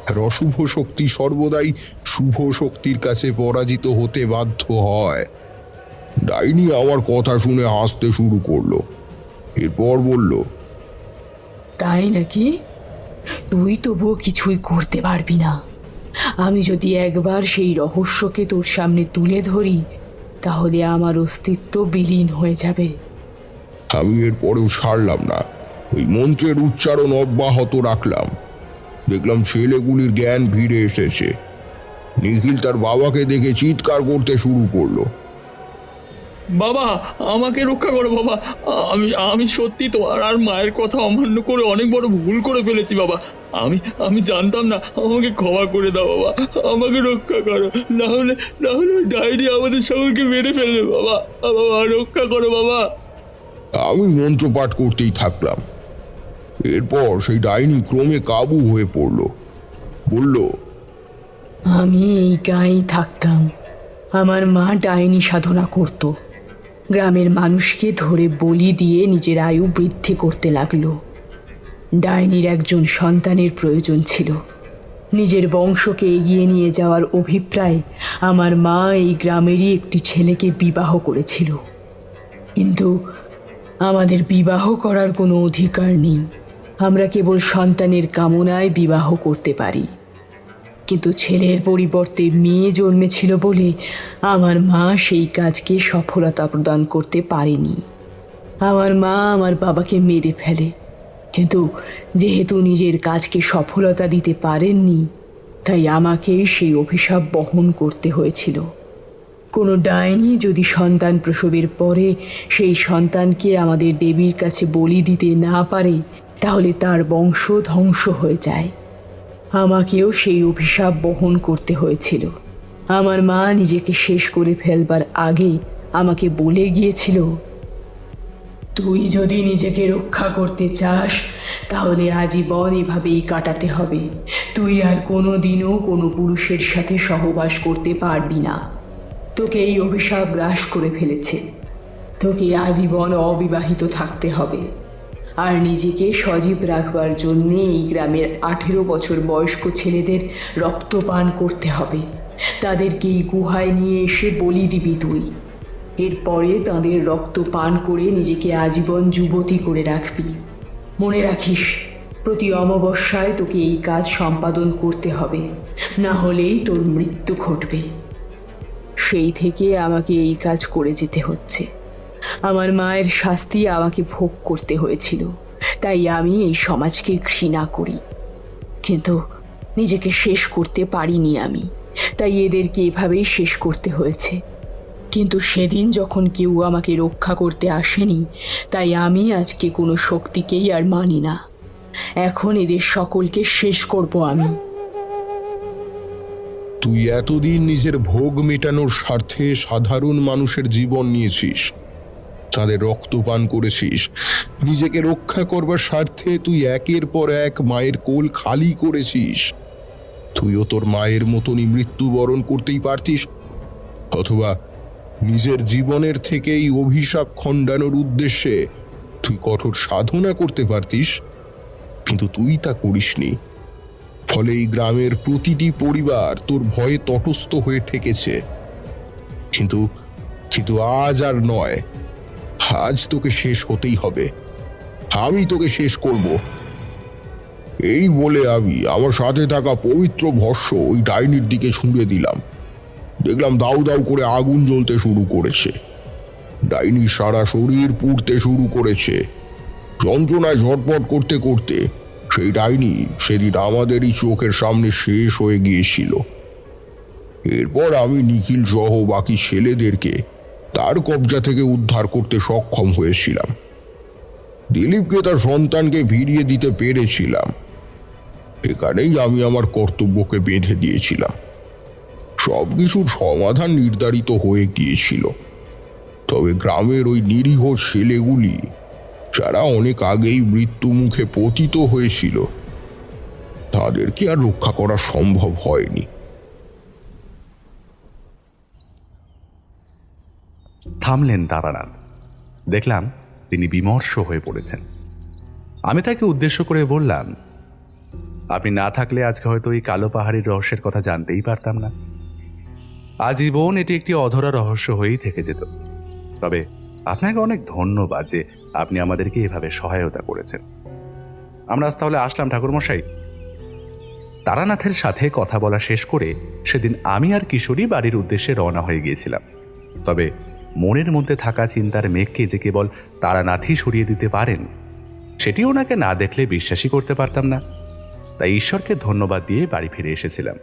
আর অশুভ শক্তি সর্বদাই শুভ শক্তির কাছে পরাজিত হতে বাধ্য হয়। ডাইনি আমার কথা শুনে হাসতে শুরু করলো। এরপর বলল, তাই নাকি? তুই তবুও কিছুই করতে পারবি না। আমি যদি একবার সেই রহস্যকে তোর সামনে তুলে ধরি, তাহলে আমার অস্তিত্ব বিলীন হয়ে যাবে। আমি এরপরেও ছাড়লাম না, ওই মন্ত্রের উচ্চারণ অব্যাহত রাখলাম। দেখলাম ছেলেগুলির জ্ঞান ফিরে এসেছে। নিখিল তার বাবাকে দেখে চিৎকার করতে শুরু করলো, বাবা আমাকে রক্ষা করো বাবা। আমি সত্যি তোমার আর মায়ের কথা অমান্য করে অনেক বড় ভুল করে ফেলেছি বাবা। আমি জানতাম না, আমাকে ক্ষমা করে দাও বাবা, আমাকে রক্ষা করো, না হলে ডায়েরি আমাদের সকলকে মেরে ফেলবে বাবা। বাবা রক্ষা করো বাবা। আমি মন্ত্র পাঠ করতেই থাকলাম। এরপর সেই ডাইনি ক্রমে কাবু হয়ে পড়ল। বলল, আমি এই গাঁয়েই থাকতাম। আমার মা ডাইনি সাধনা করত, গ্রামের মানুষকে ধরে বলি দিয়ে নিজের আয়ু বৃদ্ধি করতে লাগলো। ডাইনির একজন সন্তানের প্রয়োজন ছিল। নিজের বংশকে এগিয়ে নিয়ে যাওয়ার অভিপ্রায়ে আমার মা এই গ্রামেরই একটি ছেলেকে বিবাহ করেছিল, কিন্তু আমাদের বিবাহ করার কোনো অধিকার নেই। আমরা কেবল সন্তানের কামনায় বিবাহ করতে পারি, কিন্তু ছেলের পরিবর্তে মেয়ে জন্মেছিল বলে আমার মা সেই কাজকে সফলতা প্রদান করতে পারেনি। আমার মা আমার বাবাকে মেরে ফেলে, কিন্তু যেহেতু নিজের কাজকে সফলতা দিতে পারেননি, তাই আমাকে সেই অভিশাপ বহন করতে হয়েছিল। কোনো ডাইনি যদি সন্তান প্রসবের পরে সেই সন্তানকে আমাদের দেবীর কাছে বলি দিতে না পারে, তাহলে তার বংশ ধ্বংস হয়ে যায়। আমাকেও সেই অভিশাপ বহন করতে হয়েছিল। আমার মা নিজেকে শেষ করে ফেলবার আগে আমাকে বলে গিয়েছিল, তুই যদি নিজেকে রক্ষা করতে চাস তাহলে আজীবন এভাবেই কাটাতে হবে। তুই আর কোনো দিনও কোনো পুরুষের সাথে সহবাস করতে পারবি না। তোকে এই অভিশাপ গ্রাস করে ফেলেছে। তোকে আজীবন অবিবাহিত থাকতে হবে। আর নিজেকে সজীব রাখবার জন্যে এই গ্রামের 18 বছর বয়স্ক ছেলেদের রক্তপান করতে হবে। তাদেরকে এই গুহায় নিয়ে এসে বলি দিবি তুই। এরপরে তাদের রক্ত পান করে নিজেকে আজীবন যুবতী করে রাখবি। মনে রাখিস, প্রতি অমাবস্যায় তোকে এই কাজ সম্পাদন করতে হবে, না হলেই তোর মৃত্যু ঘটবে। সেই থেকে আমাকে এই কাজ করে যেতে হচ্ছে। আমার মায়ের শাস্তি আমাকে ভোগ করতে হয়েছিল, তাই আমি এই সমাজকে ঘৃণা করি। কিন্তু নিজেকে শেষ করতে পারিনি আমি, তাই এদেরকে এভাবেই শেষ করতে হয়েছে। কিন্তু সেদিন যখন কেউ আমাকে রক্ষা করতে আসেনি, তাই আমি আজকে কোনো শক্তিকেই আর মানি না। এখন এদের সকলকে শেষ করব আমি। তুই এতদিন নিজের ভোগ মেটানোর স্বার্থে সাধারণ মানুষের জীবন নিয়েছিস, তাদের রক্তপান করেছিস। নিজেকে রক্ষা করবার স্বার্থে তুই একের পর এক মায়ের কোল খালি করেছিস। তুইও তোর মায়ের মতনই মৃত্যুবরণ করতেই পারতিস, অথবা নিজের জীবনের থেকে এই অভিশাপ খণ্ডানোর উদ্দেশ্যে তুই কঠোর সাধনা করতে পারতিস, কিন্তু তুই তা করিসনি। ফলে এই গ্রামের প্রতিটি পরিবার তোর ভয়ে তটস্থ হয়ে থেকেছে। কিন্তু আজ আর নয়, আজ তোকে শেষ হতেই হবে। আমি তোকে শেষ করব। এই বলে আমি আমার সাথে থাকা পবিত্র ভস্য ওই ডাইনির দিকে ছুঁড়ে দিলাম। দেখলাম দাউ দাউ করে আগুন জ্বলতে শুরু করেছে। ডাইনি সারা শরীর পুড়তে শুরু করেছে। যন্ত্রণায় ঝটপট করতে করতে সেই ডাইনি সেদিন আমাদেরই চোখের সামনে শেষ হয়ে গিয়েছিল। এরপর আমি নিখিল সহ বাকি ছেলেদেরকে তার কবজা থেকে উদ্ধার করতে সক্ষম হয়েছিলাম। দিলীপকে তার সন্তানকে ফিরিয়ে দিতে পেরেছিলাম। এখানেই আমি আমার কর্তব্যকে বেঁধে দিয়েছিলাম। সবকিছুর সমাধান নির্ধারিত হয়ে গিয়েছিল। তবে গ্রামের ওই নিরীহ ছেলেগুলি, যারা অনেক আগেই মৃত্যু মুখে পতিত হয়েছিল, তাদেরকে আর রক্ষা করা সম্ভব হয়নি। থামলেন তারানাথ। দেখলাম তিনি বিমর্ষ হয়ে পড়েছেন। আমি তাকে উদ্দেশ্য করে বললাম, আপনি না থাকলে আজকে হয়তো এই কালো পাহাড়ির রহস্যের কথা জানতেই পারতাম না। আজীবন এটি একটি অধরা রহস্য হয়েই থেকে যেত। তবে আপনাকে অনেক ধন্যবাদ যে আপনি আমাদেরকে এভাবে সহায়তা করেছেন। আমরা আজ তাহলে আসলাম ঠাকুরমশাই। তারানাথের সাথে কথা বলা শেষ করে সেদিন আমি আর কিশোরী বাড়ির উদ্দেশ্যে রওনা হয়ে গিয়েছিলাম। তবে মনের মধ্যে থাকা চিন্তার মেঘকে যে কেবল তারানাথই সরিয়ে দিতে পারেন, সেটি ওনাকে না দেখলে বিশ্বাসই করতে পারতাম না। তাই ঈশ্বরকে ধন্যবাদ দিয়ে বাড়ি ফিরে এসেছিলাম।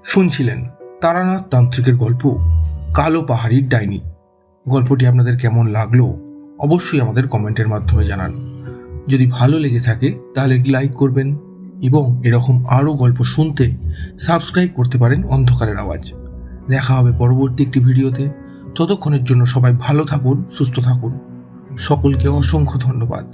শুনছিলেন তারানাথ তান্ত্রিকের গল্প কালো পাহাড়ির ডাইনি। গল্পটি আপনাদের কেমন লাগলো অবশ্যই আমাদের কমেন্টের মাধ্যমে জানান। যদি ভালো লেগে থাকে তাহলে লাইক করবেন এবং এরকম আরও গল্প শুনতে সাবস্ক্রাইব করতে পারেন অন্ধকারের আওয়াজ। দেখা হবে পরবর্তী একটি ভিডিওতে। ততক্ষণের জন্য সবাই ভালো থাকুন, সুস্থ থাকুন। সকলকে অসংখ্য ধন্যবাদ।